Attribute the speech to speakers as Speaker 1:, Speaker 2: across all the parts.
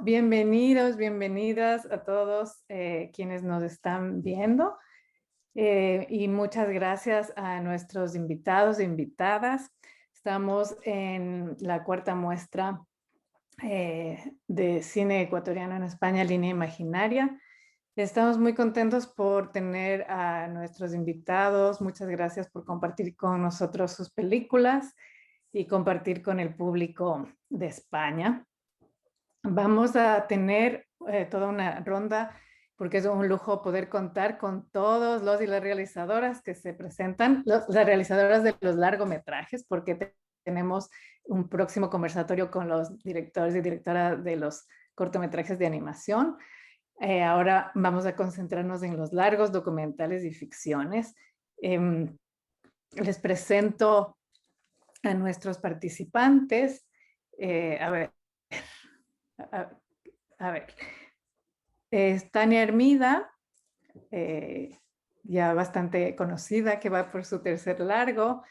Speaker 1: bienvenidos, bienvenidas a todos quienes nos están viendo y muchas gracias a nuestros invitados e invitadas. Estamos en la cuarta muestra de cine ecuatoriano en España, Línea Imaginaria. Estamos muy contentos por tener a nuestros invitados. Muchas gracias por compartir con nosotros sus películas y compartir con el público de España. Vamos a tener toda una ronda porque es un lujo poder contar con todos los y las realizadoras que se presentan, las realizadoras de los largometrajes, porque tenemos un próximo conversatorio con los directores y directoras de los cortometrajes de animación. Ahora vamos a concentrarnos en los largos, documentales y ficciones. Les presento a nuestros participantes. A ver, es Tania Hermida, ya bastante conocida, que va por su tercer largo.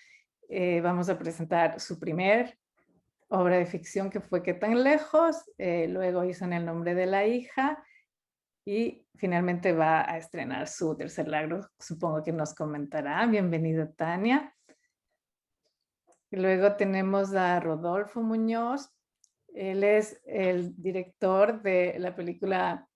Speaker 1: Vamos a presentar su primer obra de ficción, que fue ¿Qué tan lejos? Luego hizo En el nombre de la hija y finalmente va a estrenar su tercer largo. Supongo que nos comentará. Bienvenida, Tania. Y luego tenemos a Rodolfo Muñoz. Él es el director de la película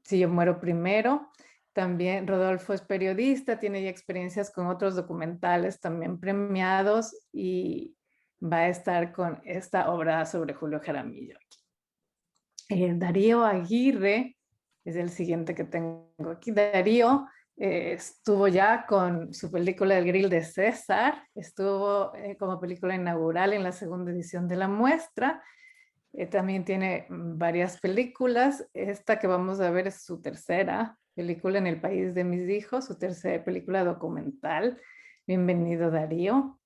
Speaker 1: Si yo muero primero. También Rodolfo es periodista, tiene ya experiencias con otros documentales también premiados y va a estar con esta obra sobre Julio Jaramillo aquí. Darío Aguirre es el siguiente que tengo aquí. Darío estuvo ya con su película El Grill de César, estuvo como película inaugural en la segunda edición de la muestra. También tiene varias películas. Esta que vamos a ver es su tercera película, En el país de mis hijos, su tercera película documental. Bienvenido, Darío.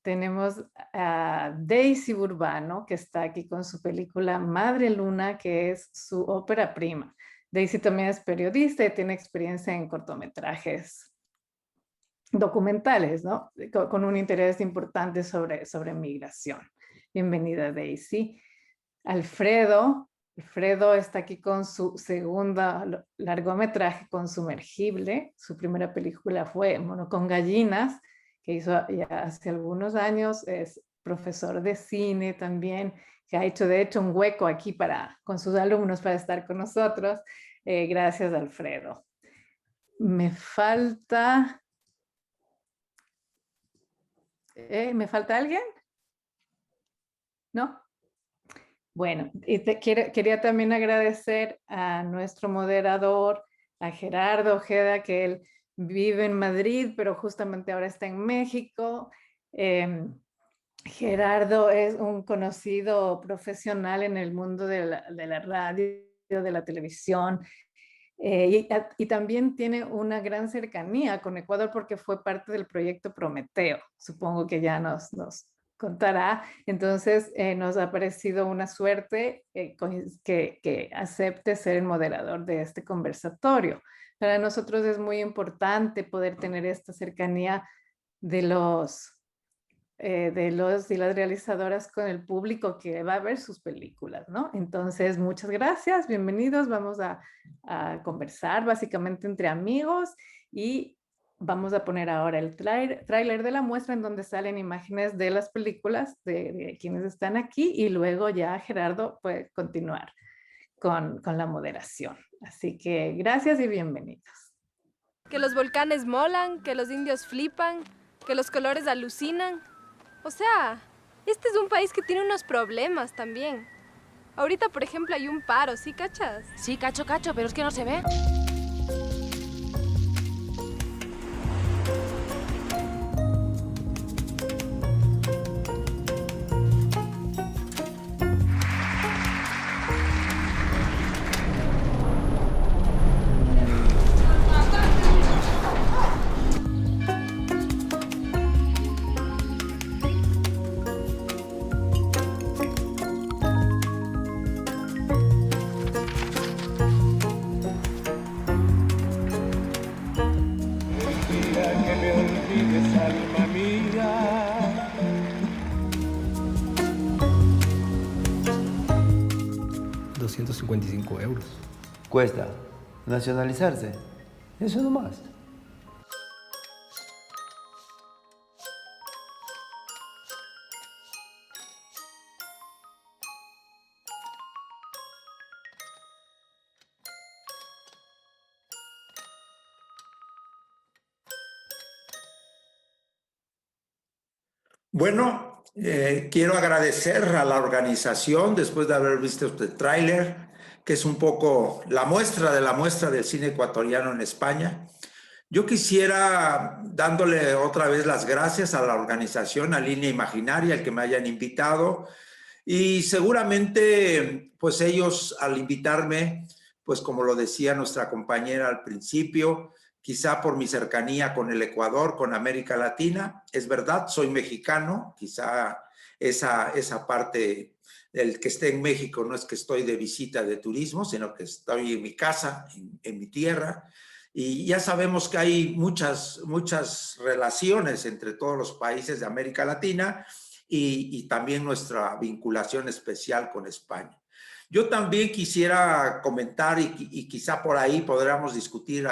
Speaker 1: Tenemos a Daisy Burbano, que está aquí con su película Madre Luna, que es su ópera prima. Daisy también es periodista y tiene experiencia en cortometrajes documentales, ¿no? Con un interés importante sobre migración. Bienvenida, Daisy. Alfredo está aquí con su segunda largometraje con Sumergible. Su primera película fue Mono con gallinas, que hizo ya hace algunos años. Es profesor de cine también, que ha hecho de hecho un hueco aquí con sus alumnos para estar con nosotros. Gracias, Alfredo. ¿Me falta alguien? ¿No? Bueno, y quería también agradecer a nuestro moderador, a Gerardo Ojeda, que él vive en Madrid, pero justamente ahora está en México. Gerardo es un conocido profesional en el mundo de la radio, de la televisión, y también tiene una gran cercanía con Ecuador porque fue parte del proyecto Prometeo. Supongo que ya nos contará. Entonces, nos ha parecido una suerte que acepte ser el moderador de este conversatorio. Para nosotros es muy importante poder tener esta cercanía de los y las realizadoras con el público que va a ver sus películas, ¿no? Entonces, muchas gracias, bienvenidos. Vamos a conversar básicamente entre amigos y vamos a poner ahora el tráiler de la muestra en donde salen imágenes de las películas de quienes están aquí y luego ya Gerardo puede continuar con la moderación. Así que gracias y bienvenidos.
Speaker 2: Que los volcanes molan, que los indios flipan, que los colores alucinan. O sea, este es un país que tiene unos problemas también. Ahorita, por ejemplo, hay un paro, ¿sí cachas?
Speaker 3: Sí, cacho, pero es que no se ve.
Speaker 4: 255 euros.
Speaker 5: Cuesta nacionalizarse. Eso nomás.
Speaker 6: Bueno, quiero agradecer a la organización después de haber visto este tráiler, que es un poco la muestra de del cine ecuatoriano en España. Yo quisiera dándole otra vez las gracias a la organización, a Línea Imaginaria, el que me hayan invitado. Y seguramente, pues ellos al invitarme, pues como lo decía nuestra compañera al principio, quizá por mi cercanía con el Ecuador, con América Latina, es verdad, soy mexicano, quizá esa parte del que esté en México no es que estoy de visita de turismo, sino que estoy en mi casa, en mi tierra, y ya sabemos que hay muchas relaciones entre todos los países de América Latina y también nuestra vinculación especial con España. Yo también quisiera comentar y quizá por ahí podríamos discutir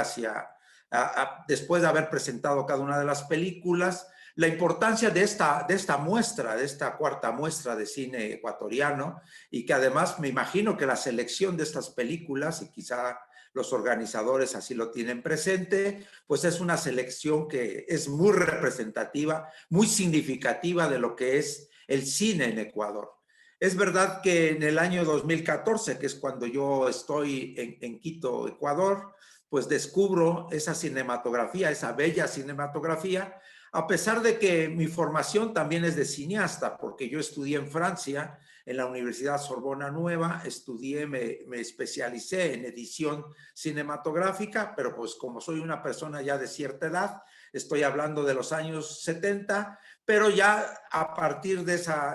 Speaker 6: después de haber presentado cada una de las películas, la importancia de esta muestra, de esta cuarta muestra de cine ecuatoriano, y que además me imagino que la selección de estas películas, y quizá los organizadores así lo tienen presente, pues es una selección que es muy representativa, muy significativa de lo que es el cine en Ecuador. Es verdad que en el año 2014, que es cuando yo estoy en Quito, Ecuador, pues descubro esa cinematografía, esa bella cinematografía, a pesar de que mi formación también es de cineasta, porque yo estudié en Francia, en la Universidad Sorbona Nueva, me especialicé en edición cinematográfica, pero pues como soy una persona ya de cierta edad, estoy hablando de los años 70, pero ya a partir de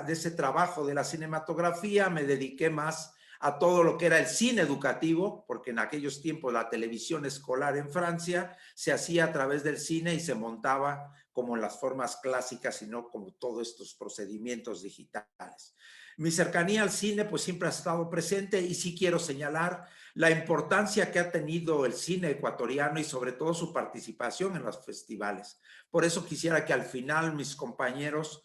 Speaker 6: ese trabajo de la cinematografía me dediqué más a todo lo que era el cine educativo, porque en aquellos tiempos la televisión escolar en Francia se hacía a través del cine y se montaba como en las formas clásicas y no como todos estos procedimientos digitales. Mi cercanía al cine pues siempre ha estado presente y sí quiero señalar la importancia que ha tenido el cine ecuatoriano y sobre todo su participación en los festivales. Por eso quisiera que al final mis compañeros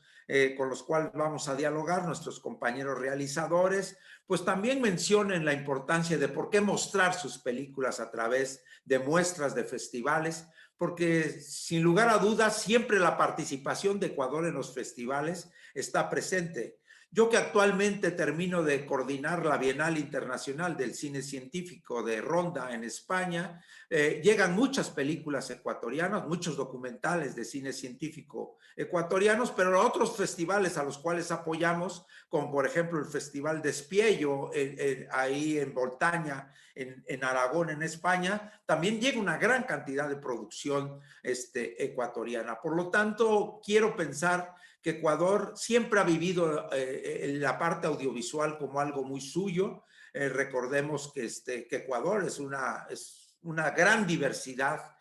Speaker 6: con los cuales vamos a dialogar, nuestros compañeros realizadores, pues también mencionen la importancia de por qué mostrar sus películas a través de muestras de festivales, porque sin lugar a dudas siempre la participación de Ecuador en los festivales está presente. Yo que actualmente termino de coordinar la Bienal Internacional del Cine Científico de Ronda en España, llegan muchas películas ecuatorianas, muchos documentales de cine científico ecuatorianos, pero otros festivales a los cuales apoyamos, como por ejemplo el Festival de Espiello, ahí en Voltaña, en Aragón, en España, también llega una gran cantidad de producción ecuatoriana. Por lo tanto, quiero pensar que Ecuador siempre ha vivido la parte audiovisual como algo muy suyo. Recordemos que Ecuador es una gran diversidad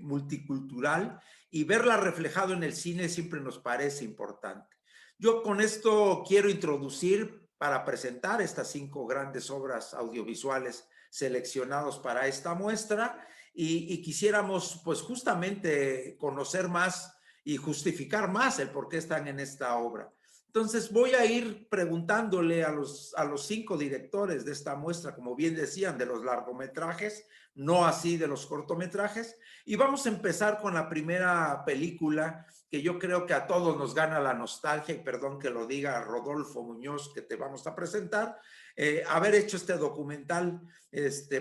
Speaker 6: multicultural y verla reflejado en el cine siempre nos parece importante. Yo con esto quiero introducir para presentar estas 5 grandes obras audiovisuales seleccionados para esta muestra y quisiéramos pues justamente conocer más y justificar más el por qué están en esta obra. Entonces voy a ir preguntándole a los 5 directores de esta muestra, como bien decían, de los largometrajes, no así de los cortometrajes, y vamos a empezar con la primera película que yo creo que a todos nos gana la nostalgia, y perdón que lo diga Rodolfo Muñoz, que te vamos a presentar, haber hecho este documental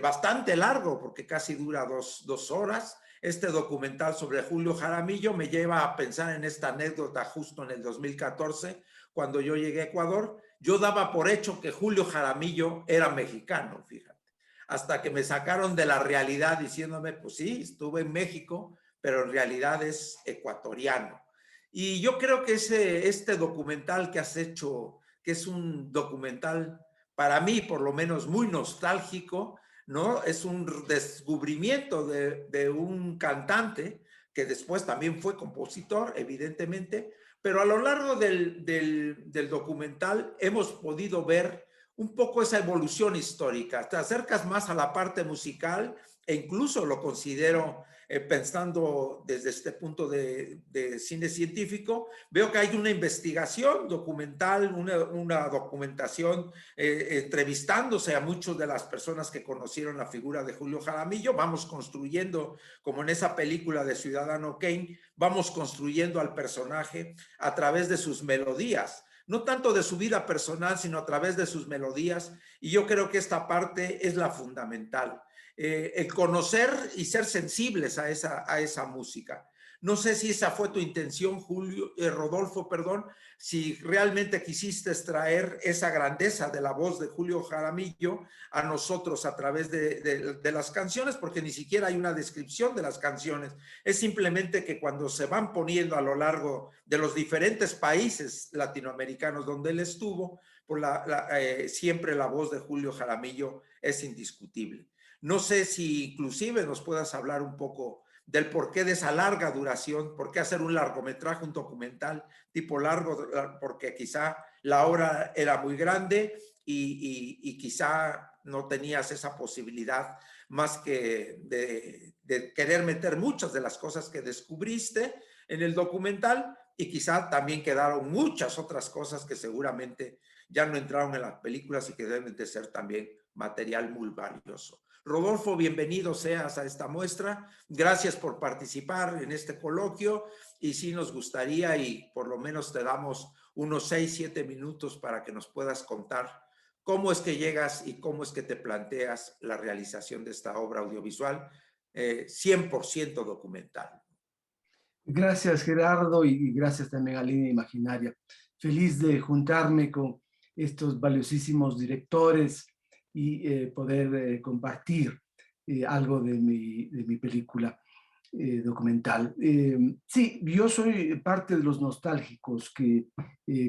Speaker 6: bastante largo, porque casi dura 2 horas. Este documental sobre Julio Jaramillo me lleva a pensar en esta anécdota justo en el 2014, cuando yo llegué a Ecuador. Yo daba por hecho que Julio Jaramillo era mexicano, fíjate, hasta que me sacaron de la realidad diciéndome, pues sí, estuve en México, pero en realidad es ecuatoriano. Y yo creo que este documental que has hecho, que es un documental para mí por lo menos muy nostálgico, ¿no? Es un descubrimiento de un cantante que después también fue compositor, evidentemente, pero a lo largo del documental hemos podido ver un poco esa evolución histórica. Te acercas más a la parte musical e incluso lo considero, pensando desde este punto de cine científico, veo que hay una investigación documental, una documentación entrevistándose a muchas de las personas que conocieron la figura de Julio Jaramillo. Vamos construyendo, como en esa película de Ciudadano Kane, vamos construyendo al personaje a través de sus melodías. No tanto de su vida personal, sino a través de sus melodías. Y yo creo que esta parte es la fundamental. El conocer y ser sensibles a esa música. No sé si esa fue tu intención, Rodolfo, perdón, si realmente quisiste extraer esa grandeza de la voz de Julio Jaramillo a nosotros a través de las canciones, porque ni siquiera hay una descripción de las canciones. Es simplemente que cuando se van poniendo a lo largo de los diferentes países latinoamericanos donde él estuvo, pues siempre la voz de Julio Jaramillo es indiscutible. No sé si inclusive nos puedas hablar un poco del porqué de esa larga duración, por qué hacer un largometraje, un documental tipo largo, porque quizá la obra era muy grande y quizá no tenías esa posibilidad más que de querer meter muchas de las cosas que descubriste en el documental, y quizá también quedaron muchas otras cosas que seguramente ya no entraron en las películas y que deben de ser también material muy valioso. Rodolfo, bienvenido seas a esta muestra. Gracias por participar en este coloquio, y sí nos gustaría, y por lo menos te damos unos 6, 7 minutos para que nos puedas contar cómo es que llegas y cómo es que te planteas la realización de esta obra audiovisual 100% documental.
Speaker 4: Gracias, Gerardo, y gracias también a Línea Imaginaria. Feliz de juntarme con estos valiosísimos directores y poder compartir algo de mi película documental. Sí, yo soy parte de los nostálgicos que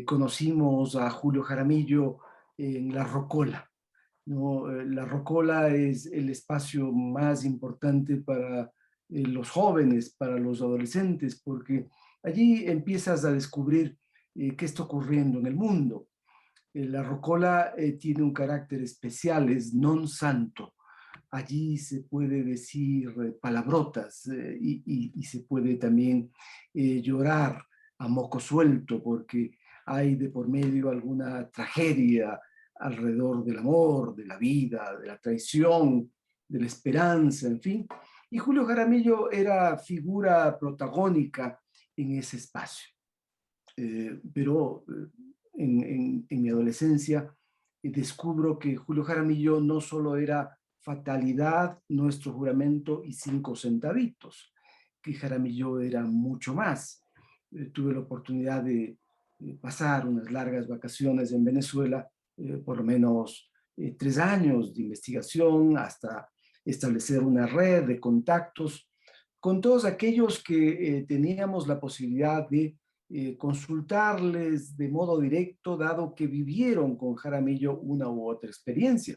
Speaker 4: conocimos a Julio Jaramillo en La Rocola, ¿no? La Rocola es el espacio más importante para los jóvenes, para los adolescentes, porque allí empiezas a descubrir qué está ocurriendo en el mundo. La Rocola tiene un carácter especial, es non santo. Allí se puede decir palabrotas y se puede también llorar a moco suelto, porque hay de por medio alguna tragedia alrededor del amor, de la vida, de la traición, de la esperanza, en fin. Y Julio Jaramillo era figura protagónica en ese espacio. Pero en mi adolescencia descubro que Julio Jaramillo no solo era Fatalidad, Nuestro Juramento y 5 centavitos, que Jaramillo era mucho más. Tuve la oportunidad de pasar unas largas vacaciones en Venezuela, por lo menos 3 años de investigación, hasta establecer una red de contactos con todos aquellos que teníamos la posibilidad de consultarles de modo directo, dado que vivieron con Jaramillo una u otra experiencia.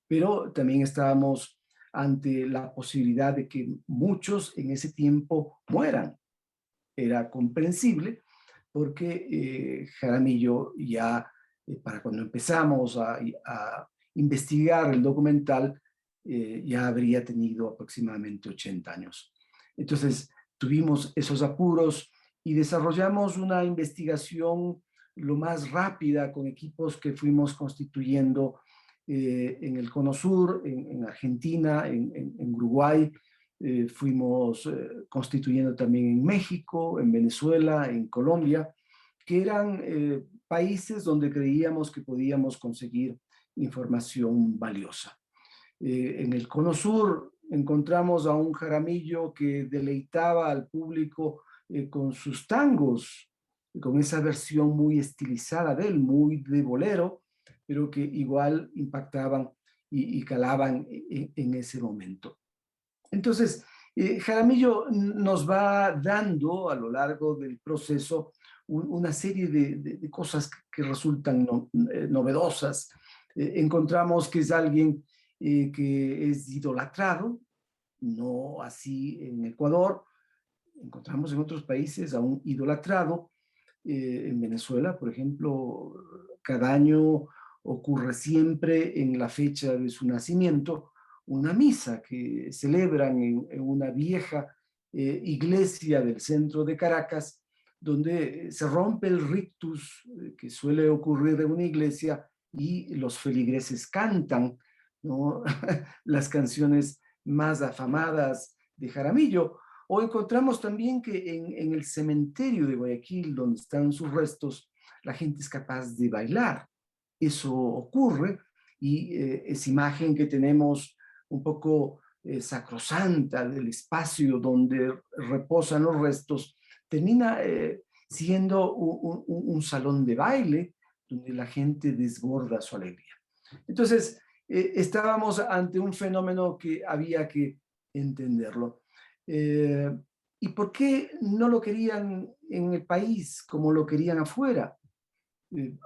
Speaker 4: Pero también estábamos ante la posibilidad de que muchos en ese tiempo mueran. Era comprensible porque Jaramillo ya, para cuando empezamos a investigar el documental, ya habría tenido aproximadamente 80 años. Entonces tuvimos esos apuros y desarrollamos una investigación lo más rápida con equipos que fuimos constituyendo en el Cono Sur, en Argentina, en Uruguay, fuimos constituyendo también en México, en Venezuela, en Colombia, que eran países donde creíamos que podíamos conseguir información valiosa. En el Cono Sur encontramos a un Jaramillo que deleitaba al público con sus tangos, con esa versión muy estilizada de él, muy de bolero, pero que igual impactaban y calaban en ese momento. Entonces, Jaramillo nos va dando a lo largo del proceso una serie de cosas que resultan novedosas. Encontramos que es alguien que es idolatrado, no así en Ecuador. Encontramos en otros países a un idolatrado. En Venezuela, por ejemplo, cada año ocurre siempre en la fecha de su nacimiento, una misa que celebran en una vieja iglesia del centro de Caracas, donde se rompe el rictus que suele ocurrir en una iglesia y los feligreses cantan, ¿no? las canciones más afamadas de Jaramillo. O encontramos también que en el cementerio de Guayaquil, donde están sus restos, la gente es capaz de bailar. Eso ocurre y esa imagen que tenemos un poco sacrosanta del espacio donde reposan los restos, termina siendo un salón de baile donde la gente desborda su alegría. Entonces, estábamos ante un fenómeno que había que entenderlo. ¿Y por qué no lo querían en el país como lo querían afuera?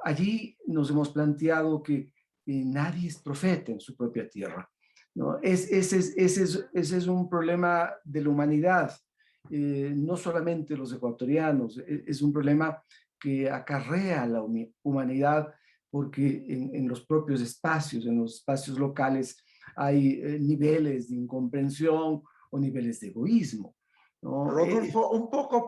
Speaker 4: Allí nos hemos planteado que nadie es profeta en su propia tierra, ¿no? Ese es un problema de la humanidad, no solamente los ecuatorianos, es un problema que acarrea a la humanidad porque en los propios espacios, en los espacios locales, hay niveles de incomprensión o niveles de egoísmo, ¿no?
Speaker 6: Rodolfo, un poco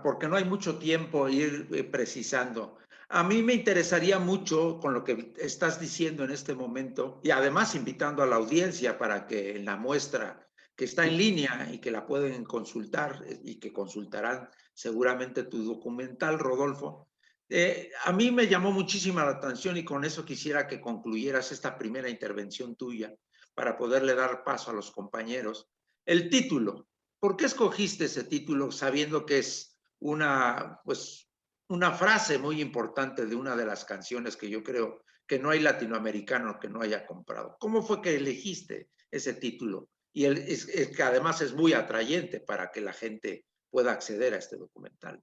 Speaker 6: porque no hay mucho tiempo, ir precisando. A mí me interesaría mucho con lo que estás diciendo en este momento y además invitando a la audiencia para que en la muestra que está en línea y que la pueden consultar y que consultarán seguramente tu documental, Rodolfo. A mí me llamó muchísima la atención y con eso quisiera que concluyeras esta primera intervención tuya para poderle dar paso a los compañeros. El título. ¿Por qué escogiste ese título sabiendo que es una frase muy importante de una de las canciones que yo creo que no hay latinoamericano que no haya comprado? ¿Cómo fue que elegiste ese título? Y que además es muy atrayente para que la gente pueda acceder a este documental.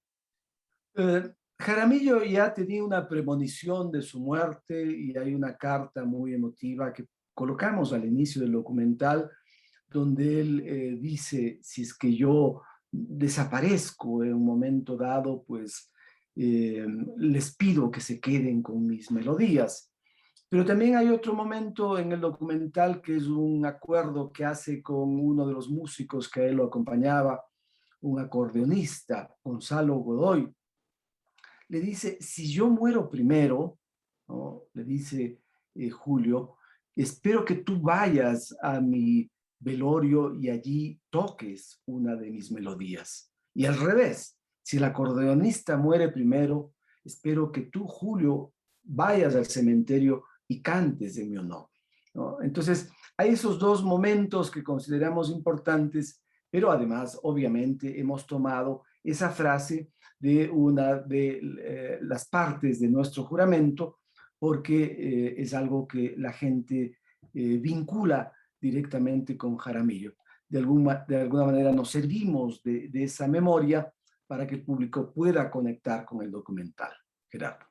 Speaker 4: Jaramillo ya tenía una premonición de su muerte y hay una carta muy emotiva que colocamos al inicio del documental donde él dice, si es que yo desaparezco en un momento dado, pues les pido que se queden con mis melodías. Pero también hay otro momento en el documental que es un acuerdo que hace con uno de los músicos que a él lo acompañaba, un acordeonista, Gonzalo Godoy. Le dice, si yo muero primero, ¿no? Le dice Julio, espero que tú vayas a mi velorio y allí toques una de mis melodías. Y al revés, si el acordeonista muere primero, espero que tú, Julio, vayas al cementerio y cantes en mi honor, ¿no? Entonces, hay esos dos momentos que consideramos importantes, pero además, obviamente, hemos tomado esa frase de una de las partes de nuestro juramento, porque es algo que la gente vincula directamente con Jaramillo. De alguna manera nos servimos de esa memoria para que el público pueda conectar con el documental. Gerardo.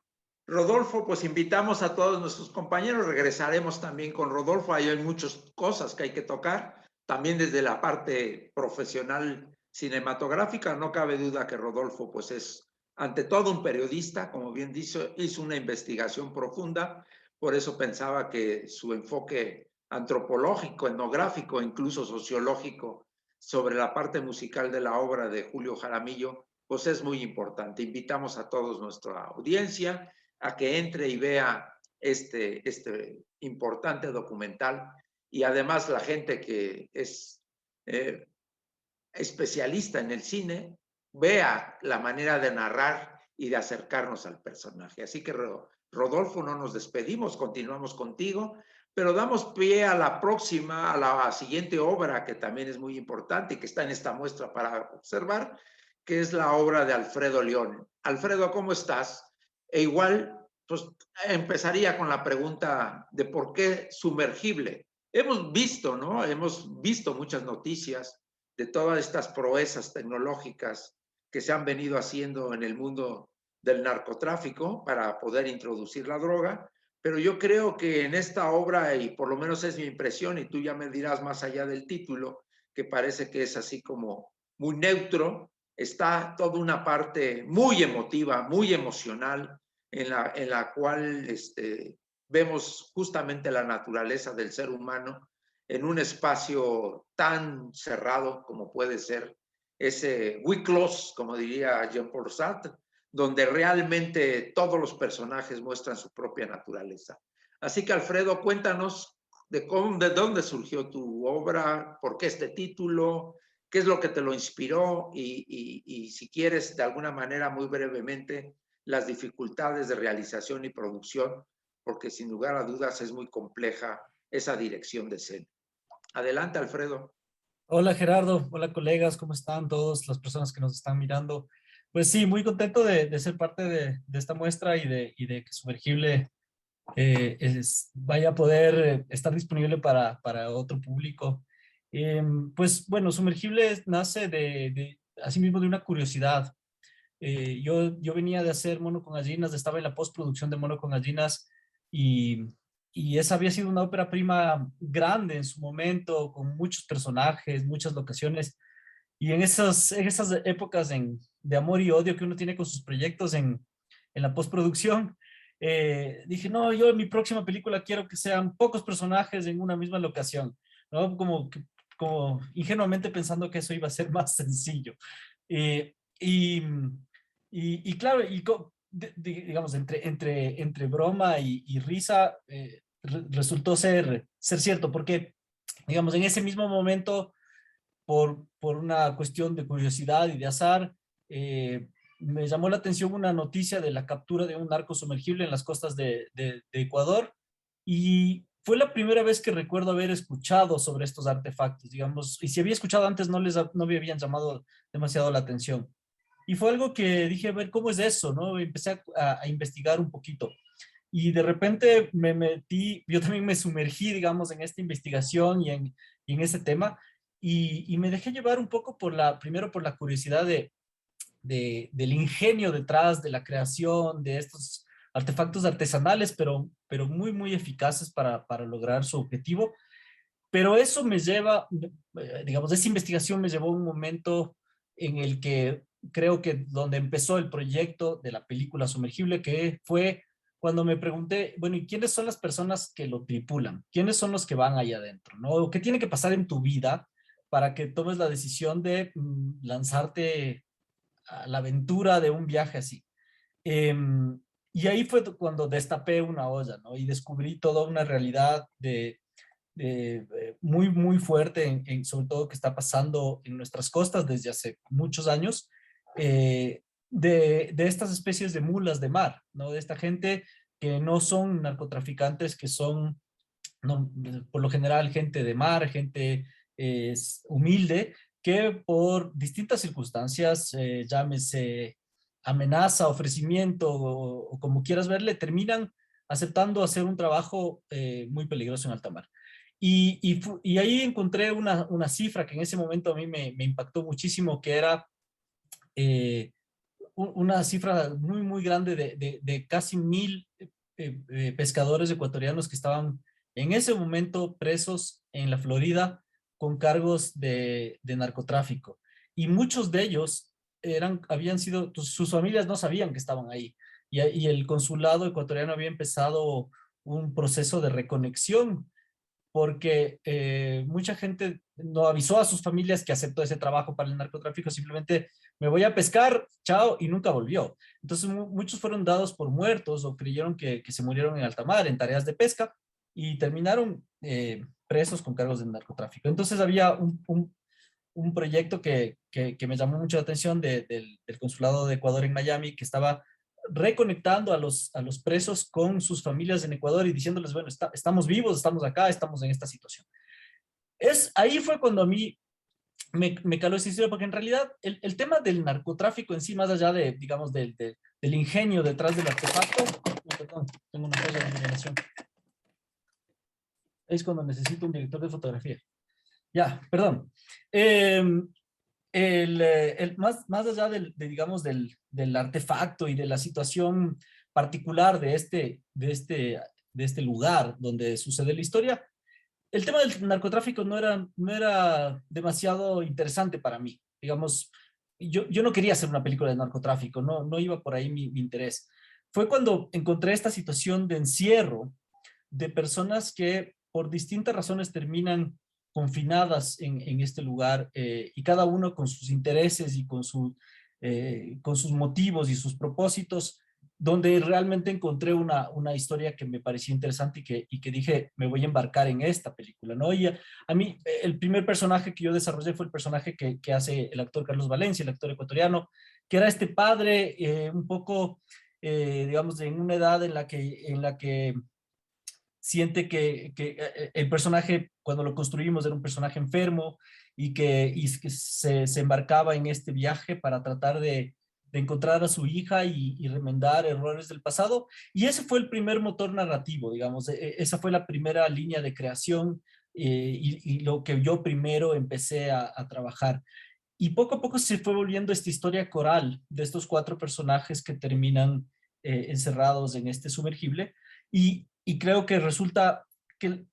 Speaker 6: Rodolfo, pues invitamos a todos nuestros compañeros, regresaremos también con Rodolfo, ahí hay muchas cosas que hay que tocar, también desde la parte profesional cinematográfica, no cabe duda que Rodolfo pues es ante todo un periodista, como bien dice, hizo una investigación profunda, por eso pensaba que su enfoque antropológico, etnográfico, incluso sociológico sobre la parte musical de la obra de Julio Jaramillo, pues es muy importante. Invitamos a todos nuestra audiencia a que entre y vea este importante documental y además la gente que es especialista en el cine vea la manera de narrar y de acercarnos al personaje. Así que Rodolfo, no nos despedimos, continuamos contigo, pero damos pie a la próxima, a la siguiente obra que también es muy importante y que está en esta muestra para observar, que es la obra de Alfredo León. Alfredo, ¿cómo estás? E igual, pues empezaría con la pregunta de por qué sumergible. Hemos visto, ¿no? Hemos visto muchas noticias de todas estas proezas tecnológicas que se han venido haciendo en el mundo del narcotráfico para poder introducir la droga, pero yo creo que en esta obra, y por lo menos es mi impresión, y tú ya me dirás más allá del título, que parece que es así como muy neutro, está toda una parte muy emotiva, muy emocional, en la cual vemos justamente la naturaleza del ser humano en un espacio tan cerrado como puede ser ese we close, como diría Jean-Paul Sartre, donde realmente todos los personajes muestran su propia naturaleza. Así que, Alfredo, cuéntanos de dónde surgió tu obra, por qué este título, qué es lo que te lo inspiró y si quieres, de alguna manera, muy brevemente, las dificultades de realización y producción, porque sin lugar a dudas es muy compleja esa dirección de escena. Adelante, Alfredo.
Speaker 7: Hola Gerardo, hola colegas, ¿cómo están todas las personas que nos están mirando? Pues sí, muy contento de ser parte de esta muestra y de que Sumergible vaya a poder estar disponible para otro público. Pues bueno, Sumergible nace asimismo de una curiosidad. Yo venía de hacer Mono con Gallinas, estaba en la postproducción de Mono con Gallinas y, y esa había sido una ópera prima grande en su momento, con muchos personajes, muchas locaciones. Y en esas épocas de amor y odio que uno tiene con sus proyectos en la postproducción, dije, no, yo en mi próxima película quiero que sean pocos personajes en una misma locación, ¿no? Como ingenuamente pensando que eso iba a ser más sencillo. Eh, y, y claro, digamos, entre broma y risa, resultó ser cierto, porque, digamos, en ese mismo momento por una cuestión de curiosidad y de azar, me llamó la atención una noticia de la captura de un narco sumergible en las costas de Ecuador y fue la primera vez que recuerdo haber escuchado sobre estos artefactos, digamos, y si había escuchado antes no me habían llamado demasiado la atención. Y fue algo que dije, a ver, ¿cómo es eso? ¿No? Empecé a investigar un poquito. Y de repente me metí, yo también me sumergí, digamos, en esta investigación y en ese tema y me dejé llevar un poco primero por la curiosidad del ingenio detrás de la creación de estos artefactos artesanales, pero muy, muy eficaces para lograr su objetivo. Pero eso me lleva, digamos, esa investigación me llevó a un momento en el que creo que donde empezó el proyecto de la película Sumergible, que fue cuando me pregunté, bueno, ¿y quiénes son las personas que lo tripulan? ¿Quiénes son los que van ahí adentro? ¿No? ¿Qué tiene que pasar en tu vida para que tomes la decisión de lanzarte a la aventura de un viaje así? Y ahí fue cuando destapé una olla, ¿no? Y descubrí toda una realidad muy, muy fuerte, sobre todo que está pasando en nuestras costas desde hace muchos años, de estas especies de mulas de mar, ¿no? De esta gente que no son narcotraficantes, que son, no, por lo general, gente de mar, gente humilde, que por distintas circunstancias, llámese amenaza, ofrecimiento o como quieras verle, terminan aceptando hacer un trabajo muy peligroso en alta mar. Y ahí encontré una cifra que en ese momento a mí me impactó muchísimo, que era una cifra muy, muy grande de casi 1,000 pescadores ecuatorianos que estaban en ese momento presos en la Florida con cargos de narcotráfico. Y muchos de ellos habían sido, sus familias no sabían que estaban ahí. Y el consulado ecuatoriano había empezado un proceso de reconexión porque mucha gente no avisó a sus familias que aceptó ese trabajo para el narcotráfico, simplemente me voy a pescar, chao, y nunca volvió. Entonces muchos fueron dados por muertos o creyeron que se murieron en alta mar, en tareas de pesca, y terminaron presos con cargos de narcotráfico. Entonces había un proyecto que me llamó mucho la atención del Consulado de Ecuador en Miami, que estaba reconectando a los presos con sus familias en Ecuador y diciéndoles, bueno, estamos vivos, estamos acá, estamos en esta situación. Ahí fue cuando a mí me caló esa historia, porque en realidad el tema del narcotráfico en sí, más allá digamos, del ingenio detrás del artefacto, perdón, tengo una cosa de iluminación. Es cuando necesito un director de fotografía. Ya, perdón. Más allá digamos, del artefacto y de la situación particular de este lugar donde sucede la historia, el tema del narcotráfico no era demasiado interesante para mí. Digamos, yo no quería hacer una película de narcotráfico, no iba por ahí mi interés. Fue cuando encontré esta situación de encierro de personas que por distintas razones terminan confinadas en este lugar, y cada uno con sus intereses y con sus motivos y sus propósitos, donde realmente encontré una historia que me parecía interesante y que dije, me voy a embarcar en esta película, ¿no? Y a mí, el primer personaje que yo desarrollé fue el personaje que hace el actor Carlos Valencia, el actor ecuatoriano, que era este padre un poco, digamos, en una edad en la que siente que el personaje, cuando lo construimos, era un personaje enfermo y que se embarcaba en este viaje para tratar de encontrar a su hija y remendar errores del pasado. Y ese fue el primer motor narrativo, digamos. Esa fue la primera línea de creación, y lo que yo primero empecé a trabajar. Y poco a poco se fue volviendo esta historia coral de estos 4 personajes que terminan encerrados en este sumergible. Y creo que resulta que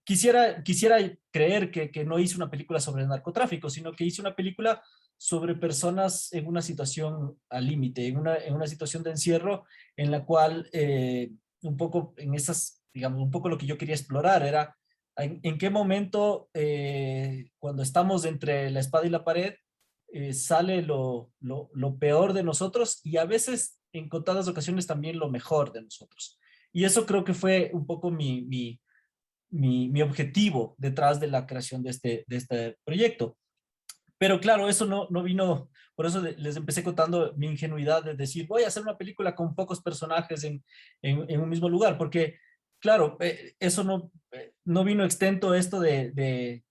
Speaker 7: quisiera creer que no hice una película sobre el narcotráfico, sino que hice una película sobre personas en una situación al límite, en una situación de encierro en la cual un poco en esas, digamos, un poco lo que yo quería explorar era en qué momento, cuando estamos entre la espada y la pared, sale lo peor de nosotros, y a veces en contadas ocasiones también lo mejor de nosotros. Y eso creo que fue un poco mi objetivo detrás de la creación de este proyecto. Pero claro, eso no vino, por eso les empecé contando mi ingenuidad de decir, voy a hacer una película con pocos personajes en un mismo lugar, porque claro, eso no vino extento esto de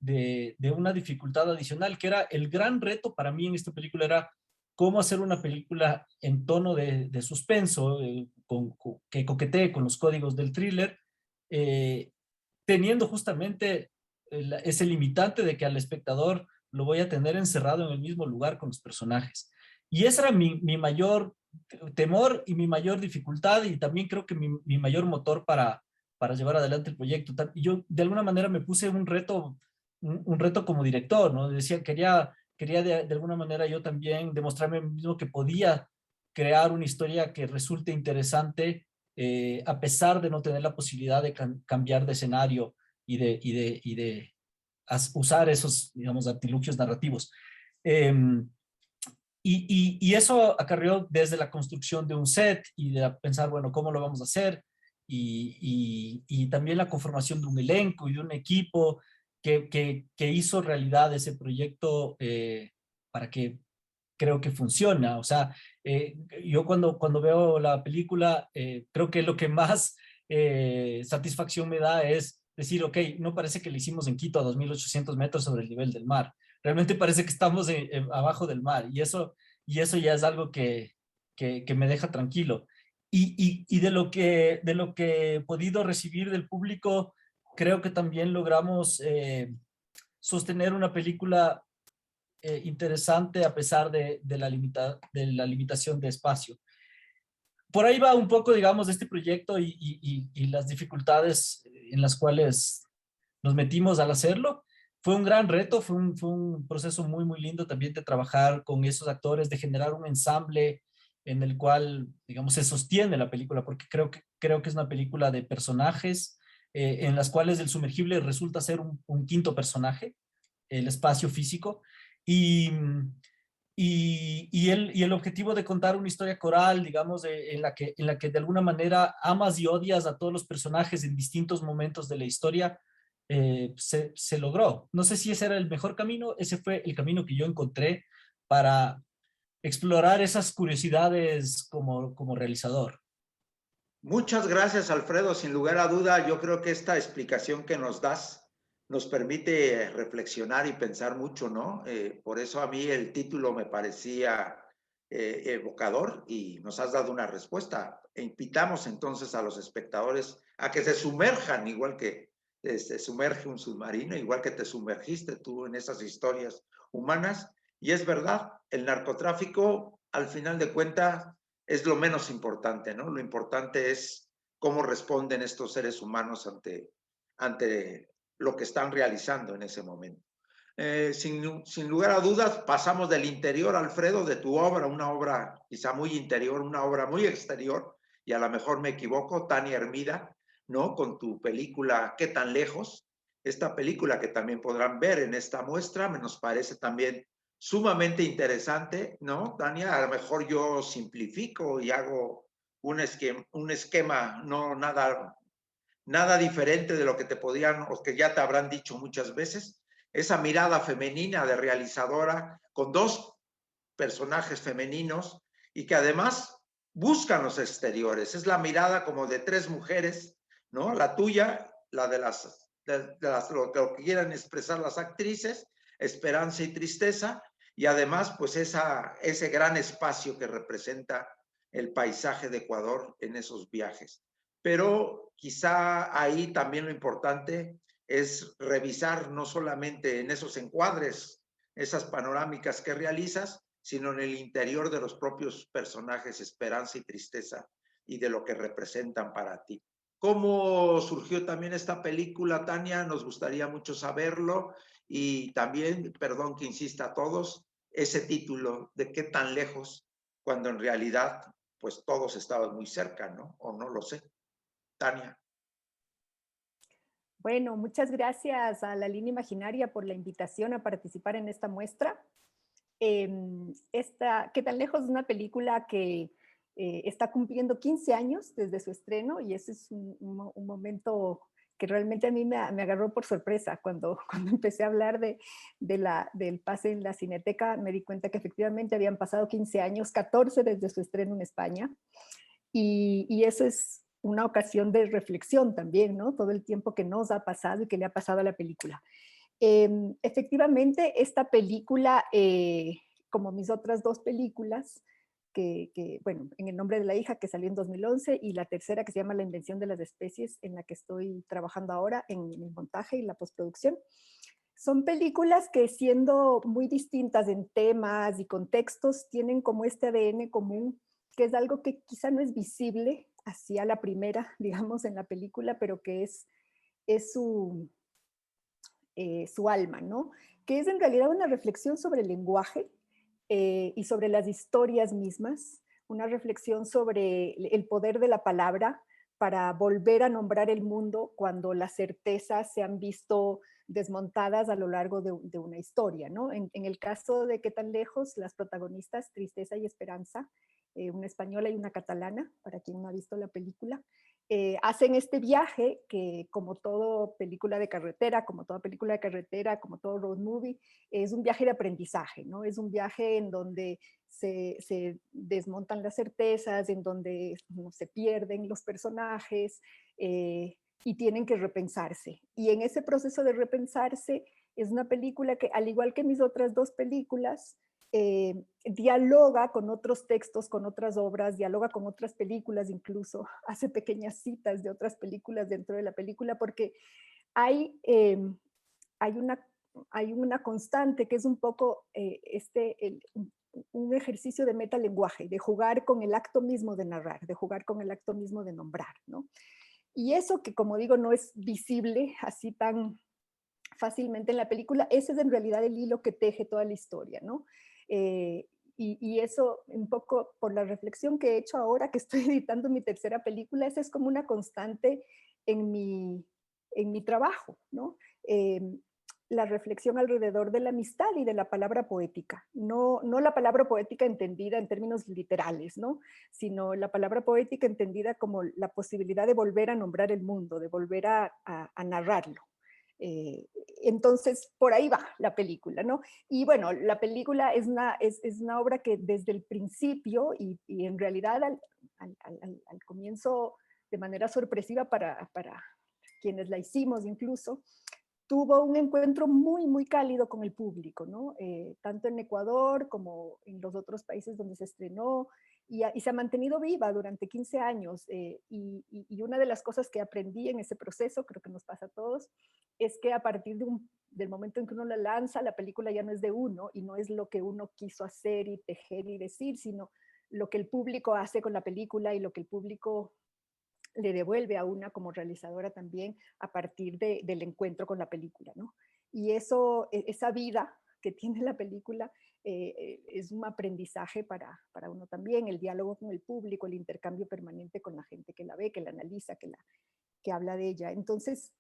Speaker 7: una dificultad adicional, que era el gran reto para mí en esta película, era cómo hacer una película en tono de suspenso, que coquetee con los códigos del thriller, teniendo justamente ese limitante de que al espectador lo voy a tener encerrado en el mismo lugar con los personajes. Y ese era mi mayor temor y mi mayor dificultad, y también creo que mi mayor motor para llevar adelante el proyecto. Y yo de alguna manera me puse un reto como director, ¿no? Decía, quería de alguna manera yo también demostrarme a mí mismo que podía crear una historia que resulte interesante, a pesar de no tener la posibilidad de cambiar de escenario y de usar esos, digamos, artilugios narrativos. Y eso acarreó desde la construcción de un set y de pensar, bueno, ¿cómo lo vamos a hacer? Y también la conformación de un elenco y de un equipo que hizo realidad ese proyecto, para que creo que funciona. O sea, yo cuando veo la película, creo que lo que más satisfacción me da es decir, ok, no parece que lo hicimos en Quito a 2.800 metros sobre el nivel del mar. Realmente parece que estamos abajo del mar, y eso ya es algo que me deja tranquilo. Y de lo que he podido recibir del público, creo que también logramos sostener una película interesante a pesar de la limitación de espacio. Por ahí va un poco, digamos, de este proyecto y las dificultades en las cuales nos metimos al hacerlo. Fue un gran reto, fue un proceso muy, muy lindo también de trabajar con esos actores, de generar un ensamble en el cual, digamos, se sostiene la película, porque creo que es una película de personajes, en las cuales el sumergible resulta ser un quinto personaje, el espacio físico, y el objetivo de contar una historia coral, digamos, en la que de alguna manera amas y odias a todos los personajes en distintos momentos de la historia, se logró. No sé si ese era el mejor camino, ese fue el camino que yo encontré para explorar esas curiosidades como realizador.
Speaker 6: Muchas gracias, Alfredo. Sin lugar a duda, yo creo que esta explicación que nos das nos permite reflexionar y pensar mucho, ¿no? Por eso a mí el título me parecía evocador, y nos has dado una respuesta. E invitamos entonces a los espectadores a que se sumerjan, igual que se sumerge un submarino, igual que te sumergiste tú en esas historias humanas. Y es verdad, el narcotráfico, al final de cuentas, es lo menos importante, ¿no? Lo importante es cómo responden estos seres humanos ante lo que están realizando en ese momento. Sin lugar a dudas, pasamos del interior, Alfredo, de tu obra, una obra quizá muy interior, una obra muy exterior, y a lo mejor me equivoco, Tania Hermida, ¿no? Con tu película ¿Qué tan lejos? Esta película que también podrán ver en esta muestra, me nos parece también sumamente interesante, ¿no, Tania? A lo mejor yo simplifico y hago un esquema no nada diferente de lo que te podían o que ya te habrán dicho muchas veces. Esa mirada femenina de realizadora con dos personajes femeninos y que además buscan los exteriores. Es la mirada como de tres mujeres, ¿no? La tuya, la de lo que quieran expresar las actrices, esperanza y tristeza, y además pues ese gran espacio que representa el paisaje de Ecuador en esos viajes. Pero quizá ahí también lo importante es revisar no solamente en esos encuadres, esas panorámicas que realizas, sino en el interior de los propios personajes, esperanza y tristeza, y de lo que representan para ti. ¿Cómo surgió también esta película, Tania? Nos gustaría mucho saberlo. Y también, perdón que insista a todos, ese título de qué tan lejos, cuando en realidad, pues todos estaban muy cerca, ¿no? O no lo sé. Tania.
Speaker 8: Bueno, muchas gracias a la Línea Imaginaria por la invitación a participar en esta muestra. ¿Qué tan lejos? Es una película que está cumpliendo 15 años desde su estreno y ese es un momento que realmente a mí me agarró por sorpresa. Cuando empecé a hablar del pase en la Cineteca, me di cuenta que efectivamente habían pasado 15 años, 14 desde su estreno en España. Y eso es una ocasión de reflexión también, ¿no? Todo el tiempo que nos ha pasado y que le ha pasado a la película. Efectivamente, esta película, como mis otras dos películas, bueno, En el nombre de la hija, que salió en 2011, y la tercera, que se llama La invención de las especies, en la que estoy trabajando ahora en el montaje y la postproducción, son películas que, siendo muy distintas en temas y contextos, tienen como este ADN común, que es algo que quizá no es visible así a la primera, digamos, en la película, pero que es su alma, ¿no? Que es en realidad una reflexión sobre el lenguaje y sobre las historias mismas, una reflexión sobre el poder de la palabra para volver a nombrar el mundo cuando las certezas se han visto desmontadas a lo largo de una historia, ¿no? En el caso de Qué tan lejos, las protagonistas, Tristeza y Esperanza, una española y una catalana, para quien no ha visto la película, hacen este viaje que, como toda película de carretera, como todo road movie, es un viaje de aprendizaje, ¿no? Es un viaje en donde se desmontan las certezas, en donde se pierden los personajes y tienen que repensarse. Y en ese proceso de repensarse es una película que, al igual que mis otras dos películas, dialoga con otros textos, con otras obras, dialoga con otras películas, incluso hace pequeñas citas de otras películas dentro de la película, porque hay, hay, una, hay una constante que es un poco un ejercicio de metalenguaje, de jugar con el acto mismo de narrar, de jugar con el acto mismo de nombrar, ¿no? Y eso que, como digo, no es visible así tan fácilmente en la película, ese es en realidad el hilo que teje toda la historia, ¿no? Y eso, un poco por la reflexión que he hecho ahora que estoy editando mi tercera película, esa es como una constante en mi trabajo, ¿no? La reflexión alrededor de la amistad y de la palabra poética. No la palabra poética entendida en términos literales, ¿no? Sino la palabra poética entendida como la posibilidad de volver a nombrar el mundo, de volver a narrarlo. Entonces, por ahí va la película, ¿no? Y bueno, la película es una obra que desde el principio y en realidad al comienzo, de manera sorpresiva para quienes la hicimos incluso, tuvo un encuentro muy, muy cálido con el público, ¿no? Tanto en Ecuador como en los otros países donde se estrenó, y se ha mantenido viva durante 15 años. Y una de las cosas que aprendí en ese proceso, creo que nos pasa a todos, es que a partir del momento en que uno la lanza, la película ya no es de uno y no es lo que uno quiso hacer y tejer y decir, sino lo que el público hace con la película y lo que el público le devuelve a una como realizadora también a partir del encuentro con la película, ¿no? Y esa vida que tiene la película es un aprendizaje para uno también, el diálogo con el público, el intercambio permanente con la gente que la ve, que la analiza, que habla de ella. Entonces,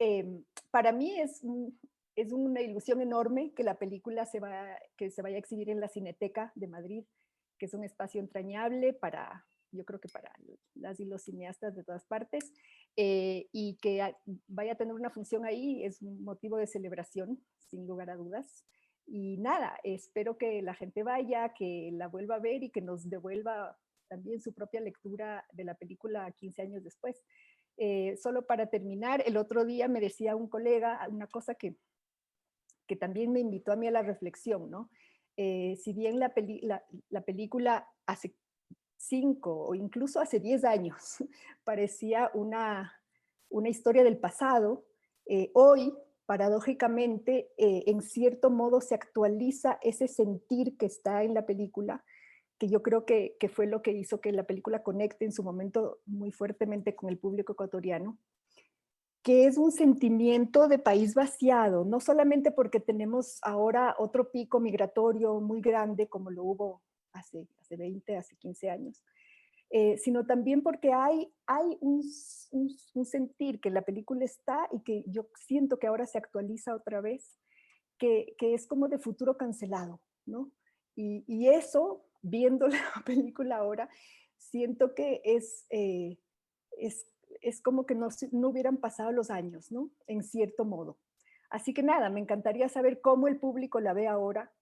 Speaker 8: para mí es una ilusión enorme que la película se vaya a exhibir en la Cineteca de Madrid, que es un espacio entrañable yo creo que para las y los cineastas de todas partes, y que vaya a tener una función ahí es un motivo de celebración, sin lugar a dudas. Y nada, espero que la gente vaya, que la vuelva a ver y que nos devuelva también su propia lectura de la película 15 años después. Solo para terminar, el otro día me decía un colega una cosa que también me invitó a mí a la reflexión, ¿no? Si bien la película hace 5 o incluso hace 10 años parecía una historia del pasado, hoy, paradójicamente, en cierto modo se actualiza ese sentir que está en la película, que yo creo que fue lo que hizo que la película conecte en su momento muy fuertemente con el público ecuatoriano, que es un sentimiento de país vaciado, no solamente porque tenemos ahora otro pico migratorio muy grande como lo hubo hace 20, hace 15 años, sino también porque hay un sentir que la película está y que yo siento que ahora se actualiza otra vez, que es como de futuro cancelado, ¿no? Y eso, viendo la película ahora, siento que es como que no hubieran pasado los años, ¿no? En cierto modo. Así que nada, me encantaría saber cómo el público la ve ahora,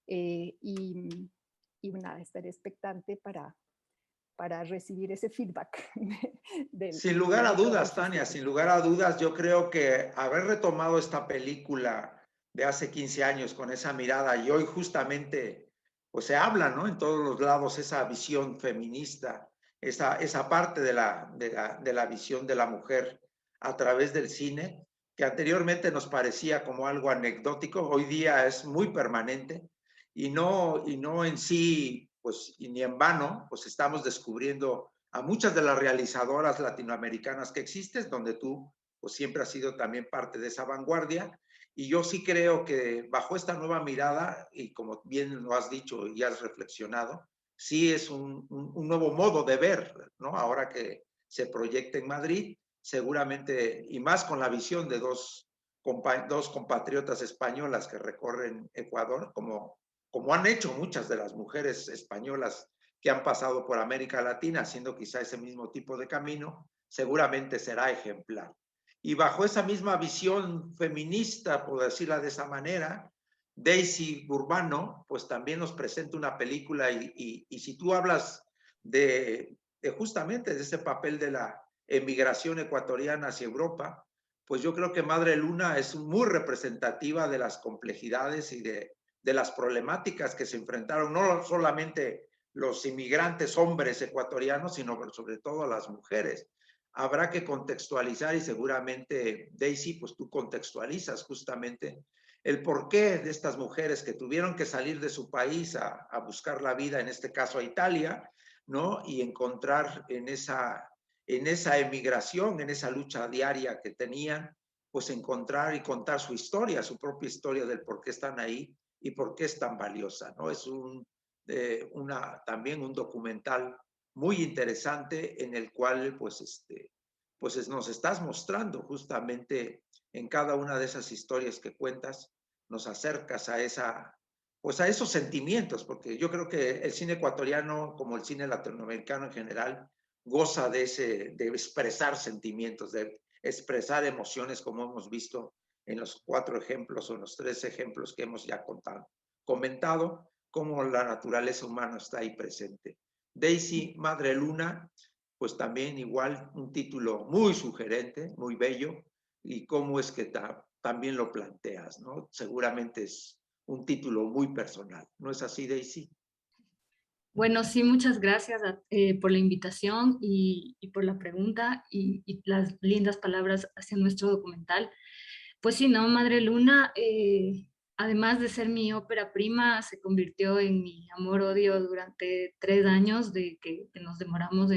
Speaker 8: y nada, estaré expectante para recibir ese feedback.
Speaker 6: Sin lugar a dudas, Tania, sin lugar a dudas, yo creo que haber retomado esta película de hace 15 años con esa mirada y hoy justamente pues se habla, ¿no? En todos los lados esa visión feminista, esa parte de la visión de la mujer a través del cine, que anteriormente nos parecía como algo anecdótico, hoy día es muy permanente y no en sí, pues, y ni en vano, pues estamos descubriendo a muchas de las realizadoras latinoamericanas que existen, donde tú pues siempre has sido también parte de esa vanguardia. Y yo sí creo que bajo esta nueva mirada, y como bien lo has dicho y has reflexionado, sí es un nuevo modo de ver, ¿no? Ahora que se proyecta en Madrid, seguramente, y más con la visión de dos compatriotas españolas que recorren Ecuador, como han hecho muchas de las mujeres españolas que han pasado por América Latina, haciendo quizá ese mismo tipo de camino, seguramente será ejemplar. Y bajo esa misma visión feminista, por decirla de esa manera, Daisy Urbano, pues también nos presenta una película y si tú hablas de justamente de ese papel de la emigración ecuatoriana hacia Europa, pues yo creo que Madre Luna es muy representativa de las complejidades y de las problemáticas que se enfrentaron, no solamente los inmigrantes hombres ecuatorianos, sino sobre todo las mujeres. Habrá que contextualizar y seguramente, Daisy, pues tú contextualizas justamente el porqué de estas mujeres que tuvieron que salir de su país a buscar la vida, en este caso a Italia, ¿no? Y encontrar en esa emigración, en esa lucha diaria que tenían, pues encontrar y contar su historia, su propia historia del por qué están ahí y por qué es tan valiosa, ¿no? Es también un documental muy interesante en el cual pues nos estás mostrando justamente en cada una de esas historias que cuentas, nos acercas a esos sentimientos, porque yo creo que el cine ecuatoriano, como el cine latinoamericano en general, goza de expresar sentimientos, de expresar emociones, como hemos visto en los 4 ejemplos o en los 3 ejemplos que hemos ya comentado, cómo la naturaleza humana está ahí presente. Daisy, Madre Luna, pues también igual un título muy sugerente, muy bello, y cómo es que también lo planteas, ¿no? Seguramente es un título muy personal, ¿no es así, Daisy?
Speaker 9: Bueno, sí, muchas gracias por la invitación y por la pregunta y las lindas palabras hacia nuestro documental. Pues sí, ¿no? Madre Luna, además de ser mi ópera prima, se convirtió en mi amor-odio durante 3 años de que nos demoramos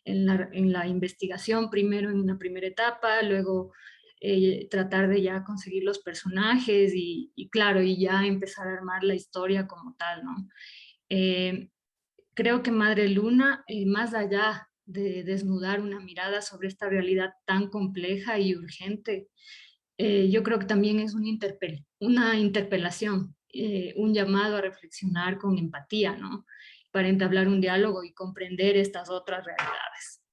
Speaker 9: en la investigación, primero en una primera etapa, luego tratar de ya conseguir los personajes y claro, y ya empezar a armar la historia como tal, ¿no? Creo que Madre Luna, más allá de desnudar una mirada sobre esta realidad tan compleja y urgente. Yo creo que también es una interpelación, un llamado a reflexionar con empatía, ¿no? Para entablar un diálogo y comprender estas otras realidades.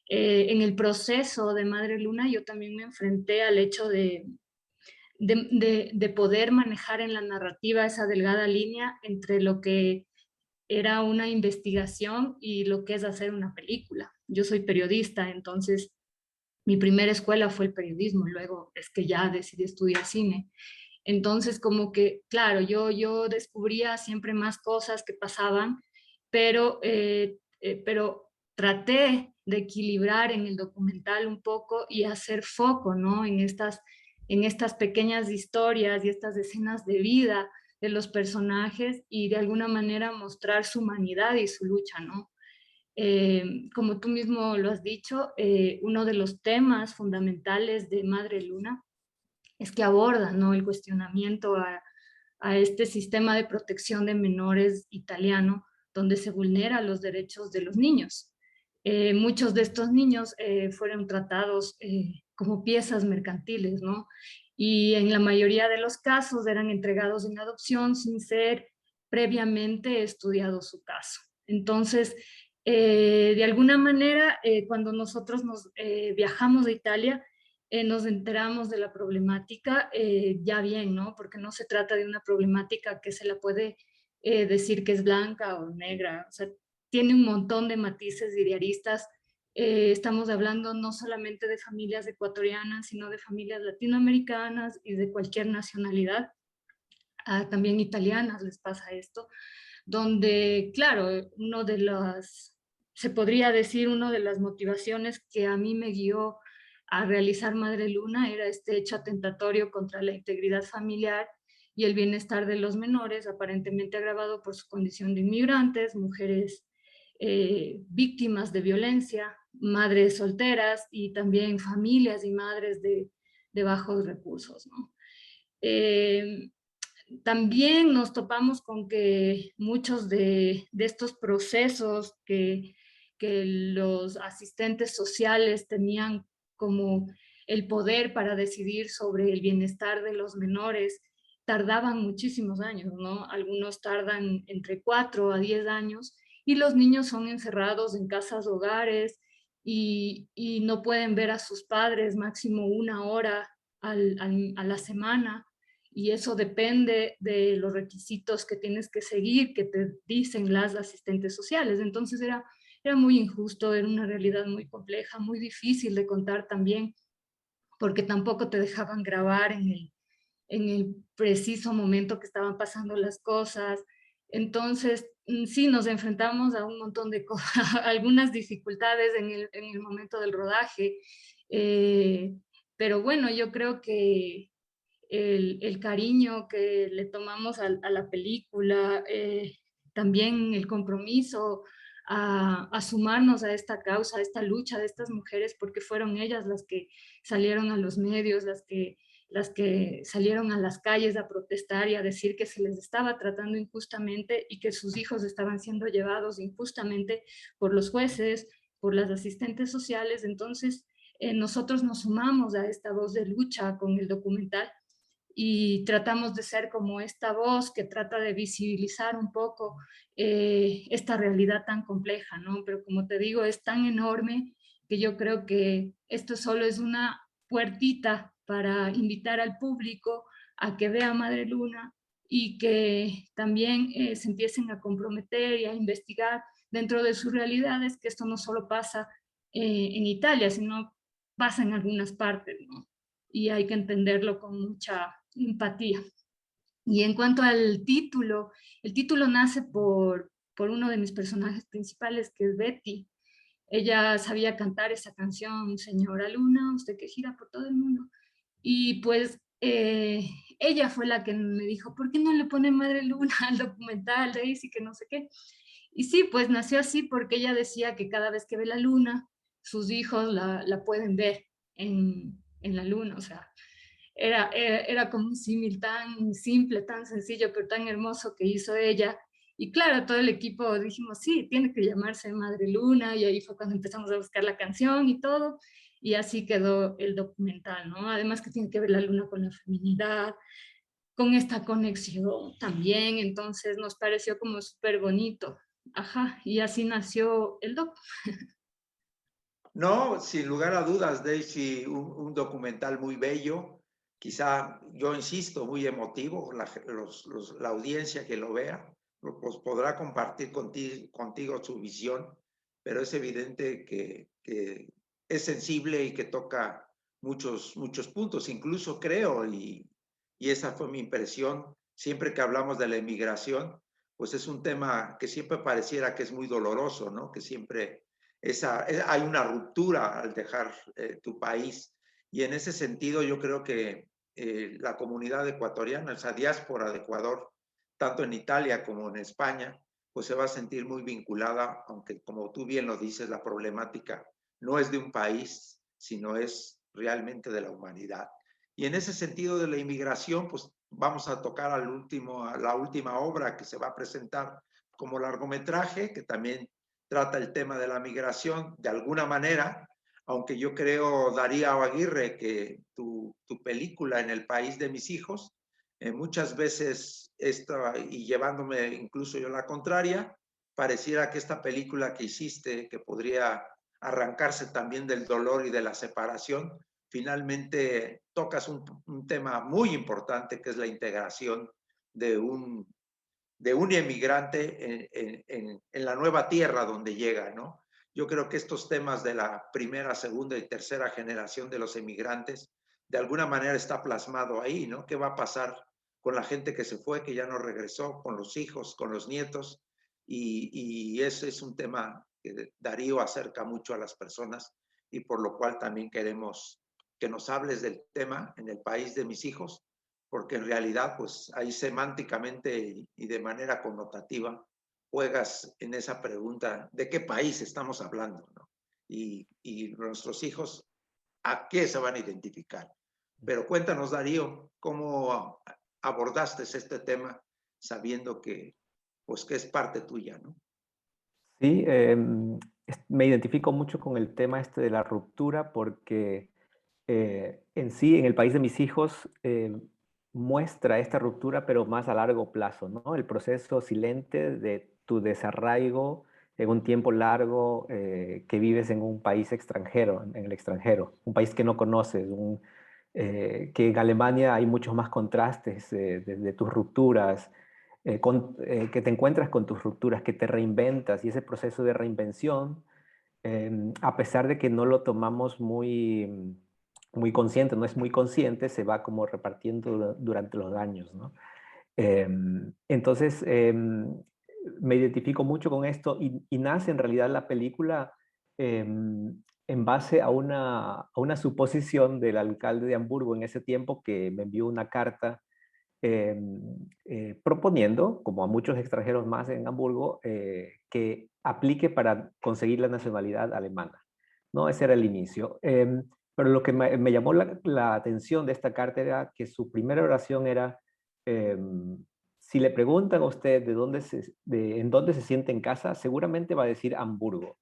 Speaker 9: En el proceso de Madre Luna yo también me enfrenté al hecho de poder manejar en la narrativa esa delgada línea entre lo que era una investigación y lo que es hacer una película. Yo soy periodista, entonces mi primera escuela fue el periodismo, luego es que ya decidí estudiar cine. Entonces, como que, claro, yo descubría siempre más cosas que pasaban, pero traté de equilibrar en el documental un poco y hacer foco, ¿no? En estas pequeñas historias y estas escenas de vida de los personajes y de alguna manera mostrar su humanidad y su lucha, ¿no? Como tú mismo lo has dicho, uno de los temas fundamentales de Madre Luna es que aborda, ¿no?, el cuestionamiento a este sistema de protección de menores italiano, donde se vulnera los derechos de los niños. Muchos de estos niños fueron tratados como piezas mercantiles, ¿no? Y en la mayoría de los casos eran entregados en adopción sin ser previamente estudiado su caso. Entonces, de alguna manera, cuando nosotros viajamos a Italia, nos enteramos de la problemática ya bien, ¿no? Porque no se trata de una problemática que se la puede decir que es blanca o negra, o sea, tiene un montón de matices y de aristas. Estamos hablando no solamente de familias ecuatorianas, sino de familias latinoamericanas y de cualquier nacionalidad. También italianas les pasa esto, donde, claro, se podría decir, una de las motivaciones que a mí me guió a realizar Madre Luna era este hecho atentatorio contra la integridad familiar y el bienestar de los menores, aparentemente agravado por su condición de inmigrantes, mujeres víctimas de violencia, madres solteras y también familias y madres de bajos recursos, ¿no? También nos topamos con que muchos de estos procesos que los asistentes sociales tenían como el poder para decidir sobre el bienestar de los menores, tardaban muchísimos años, ¿no? Algunos tardan entre 4 a 10 años y los niños son encerrados en casas hogares y no pueden ver a sus padres máximo 1 hora a la semana, y eso depende de los requisitos que tienes que seguir, que te dicen las asistentes sociales. Entonces era muy injusto, era una realidad muy compleja, muy difícil de contar también, porque tampoco te dejaban grabar en el preciso momento que estaban pasando las cosas. Entonces, sí, nos enfrentamos a un montón de cosas, algunas dificultades en el momento del rodaje, pero bueno, yo creo que el cariño que le tomamos a la película, también el compromiso a sumarnos a esta causa, a esta lucha de estas mujeres, porque fueron ellas las que salieron a los medios, las que salieron a las calles a protestar y a decir que se les estaba tratando injustamente y que sus hijos estaban siendo llevados injustamente por los jueces, por las asistentes sociales. Entonces, nosotros nos sumamos a esta voz de lucha con el documental y tratamos de ser como esta voz que trata de visibilizar un poco esta realidad tan compleja, ¿no? Pero como te digo, es tan enorme que yo creo que esto solo es una puertita para invitar al público a que vea Madre Luna y que también se empiecen a comprometer y a investigar dentro de sus realidades, que esto no solo pasa en Italia, sino pasa en algunas partes, ¿no? Y hay que entenderlo con mucha empatía. Y en cuanto al título, el título nace por uno de mis personajes principales, que es Betty. Ella sabía cantar esa canción, Señora Luna, usted que gira por todo el mundo. Y pues ella fue la que me dijo, ¿por qué no le pone Madre Luna al documental, Daisy, que no sé qué? Y sí, pues nació así porque ella decía que cada vez que ve la luna, sus hijos la pueden ver en la luna, o sea, era como un símil tan simple, tan sencillo, pero tan hermoso que hizo ella. Y claro, todo el equipo dijimos, sí, tiene que llamarse Madre Luna, y ahí fue cuando empezamos a buscar la canción y todo, y así quedó el documental, ¿no? Además que tiene que ver la luna con la feminidad, con esta conexión también, entonces nos pareció como súper bonito. Ajá, y así nació el doc.
Speaker 6: No, sin lugar a dudas, Daisy, un documental muy bello, quizá, yo insisto, muy emotivo, la audiencia que lo vea, pues podrá compartir contigo su visión, pero es evidente que es sensible y que toca muchos puntos, incluso creo, y esa fue mi impresión, siempre que hablamos de la emigración, pues es un tema que siempre pareciera que es muy doloroso, ¿no? Que siempre hay una ruptura al dejar tu país. Y en ese sentido yo creo que la comunidad ecuatoriana, esa diáspora de Ecuador, tanto en Italia como en España, pues se va a sentir muy vinculada, aunque como tú bien lo dices, la problemática no es de un país, sino es realmente de la humanidad. Y en ese sentido de la inmigración, pues vamos a tocar a la última obra que se va a presentar como largometraje, que también trata el tema de la migración de alguna manera, aunque yo creo, Darío Aguirre, que tu película En el país de mis hijos, muchas veces, y llevándome incluso yo la contraria, pareciera que esta película que hiciste, que podría arrancarse también del dolor y de la separación, finalmente tocas un tema muy importante que es la integración de un emigrante en la nueva tierra donde llega, ¿no? Yo creo que estos temas de la primera, segunda y tercera generación de los emigrantes, de alguna manera está plasmado ahí, ¿no? ¿Qué va a pasar con la gente que se fue, que ya no regresó, con los hijos, con los nietos? Y ese es un tema que Darío acerca mucho a las personas y por lo cual también queremos que nos hables del tema En el país de mis hijos, porque en realidad, pues ahí semánticamente y de manera connotativa juegas en esa pregunta de qué país estamos hablando, ¿no? Y nuestros hijos, ¿a qué se van a identificar? Pero cuéntanos, Darío, ¿cómo abordaste este tema sabiendo pues, que es parte tuya, ¿no?
Speaker 10: Sí, me identifico mucho con el tema este de la ruptura porque en sí, en el país de mis hijos, muestra esta ruptura, pero más a largo plazo, ¿no? El proceso silente de tu desarraigo en un tiempo largo que vives en un país extranjero, en el extranjero, un país que no conoces, que en Alemania hay muchos más contrastes de tus rupturas, que te encuentras con tus rupturas, que te reinventas y ese proceso de reinvención, a pesar de que no lo tomamos muy consciente, no es muy consciente, se va como repartiendo durante los años, ¿no? Entonces, me identifico mucho con esto y nace en realidad la película en base a una suposición del alcalde de Hamburgo en ese tiempo que me envió una carta proponiendo, como a muchos extranjeros más en Hamburgo, que aplique para conseguir la nacionalidad alemana, ¿no? Ese era el inicio. Pero lo que me llamó la atención de esta carta era que su primera oración era, si le preguntan a usted en dónde se siente en casa, seguramente va a decir Hamburgo.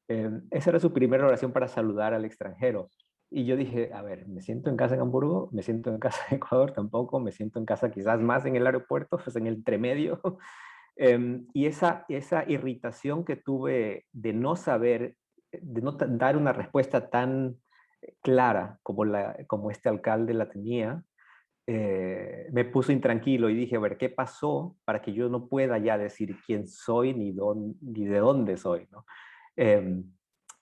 Speaker 10: Esa era su primera oración para saludar al extranjero. Y yo dije, a ver, ¿me siento en casa en Hamburgo? ¿Me siento en casa en Ecuador? Tampoco. ¿Me siento en casa quizás más en el aeropuerto, pues en el entremedio? Y esa irritación que tuve de no saber, de no dar una respuesta tan clara como este alcalde la tenía, me puso intranquilo y dije, a ver, ¿qué pasó para que yo no pueda ya decir quién soy ni de dónde soy, ¿no?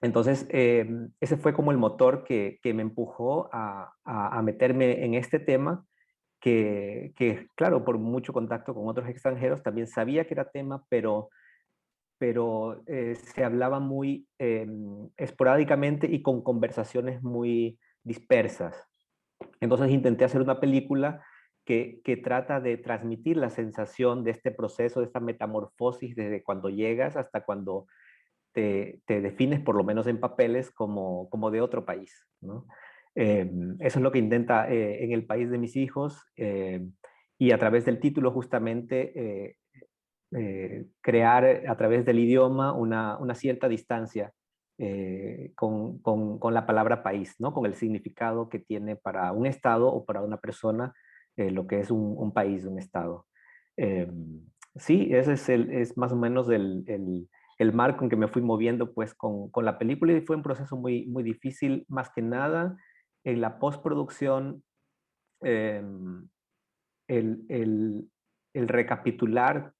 Speaker 10: Entonces, ese fue como el motor que me empujó a meterme en este tema, claro, por mucho contacto con otros extranjeros, también sabía que era tema, pero se hablaba muy esporádicamente y con conversaciones muy dispersas. Entonces intenté hacer una película que trata de transmitir la sensación de este proceso, de esta metamorfosis desde cuando llegas hasta cuando te defines, por lo menos en papeles, como de otro país, ¿no? Eso es lo que intenta En el país de mis hijos, y a través del título justamente crear a través del idioma una cierta distancia con la palabra país, ¿no? Con el significado que tiene para un estado o para una persona lo que es un país, un estado. Sí, ese es más o menos el marco en que me fui moviendo pues con la película, y fue un proceso muy, muy difícil, más que nada en la postproducción, el recapitular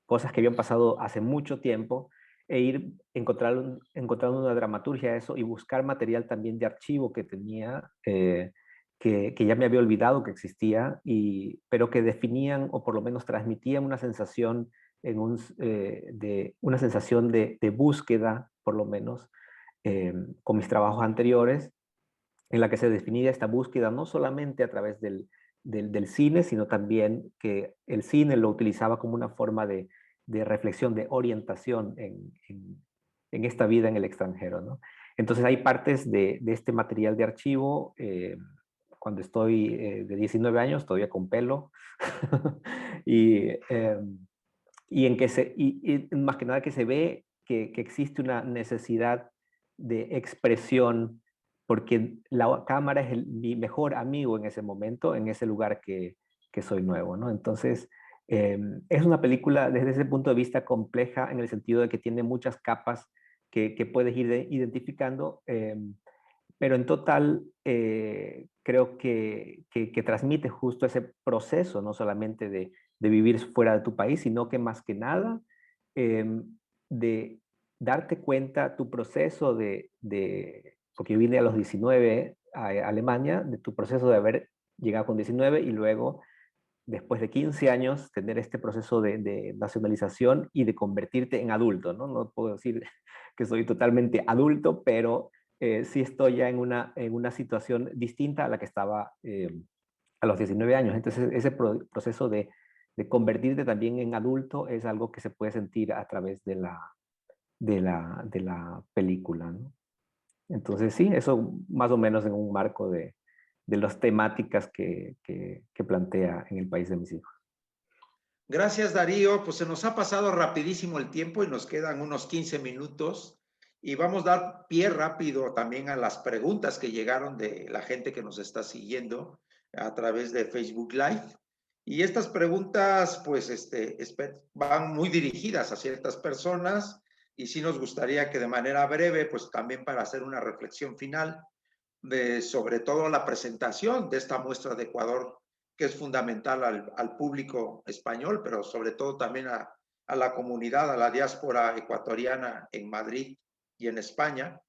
Speaker 10: cosas que habían pasado hace mucho tiempo, e ir encontrando una dramaturgia a eso, y buscar material también de archivo que tenía, que ya me había olvidado que existía, pero que definían o por lo menos transmitían una sensación, una sensación de búsqueda, por lo menos, con mis trabajos anteriores, en la que se definía esta búsqueda no solamente a través del cine, sino también que el cine lo utilizaba como una forma de reflexión, de orientación en esta vida en el extranjero, ¿no? Entonces hay partes de este material de archivo, cuando estoy de 19 años, todavía con pelo, y más que nada que se ve que existe una necesidad de expresión, porque la cámara es mi mejor amigo en ese momento, en ese lugar que soy nuevo, ¿no? Entonces, es una película desde ese punto de vista compleja, en el sentido de que tiene muchas capas que puedes ir identificando, pero en total creo que transmite justo ese proceso, no solamente de vivir fuera de tu país, sino que más que nada de darte cuenta tu proceso porque yo vine a los 19 a Alemania, de tu proceso de haber llegado con 19 y luego, después de 15 años, tener este proceso de nacionalización y de convertirte en adulto, ¿no? No puedo decir que soy totalmente adulto, pero sí estoy ya en una situación distinta a la que estaba a los 19 años. Entonces, ese proceso de convertirte también en adulto es algo que se puede sentir a través de la película, ¿no? Entonces, sí, eso más o menos en un marco de las temáticas que plantea En el país de mis hijos.
Speaker 6: Gracias, Darío. Pues se nos ha pasado rapidísimo el tiempo y nos quedan unos 15 minutos. Y vamos a dar pie rápido también a las preguntas que llegaron de la gente que nos está siguiendo a través de Facebook Live. Y estas preguntas, pues, van muy dirigidas a ciertas personas, y sí nos gustaría que de manera breve, pues también para hacer una reflexión final sobre todo la presentación de esta muestra de Ecuador, que es fundamental al público español, pero sobre todo también a la comunidad, a la diáspora ecuatoriana en Madrid y en España,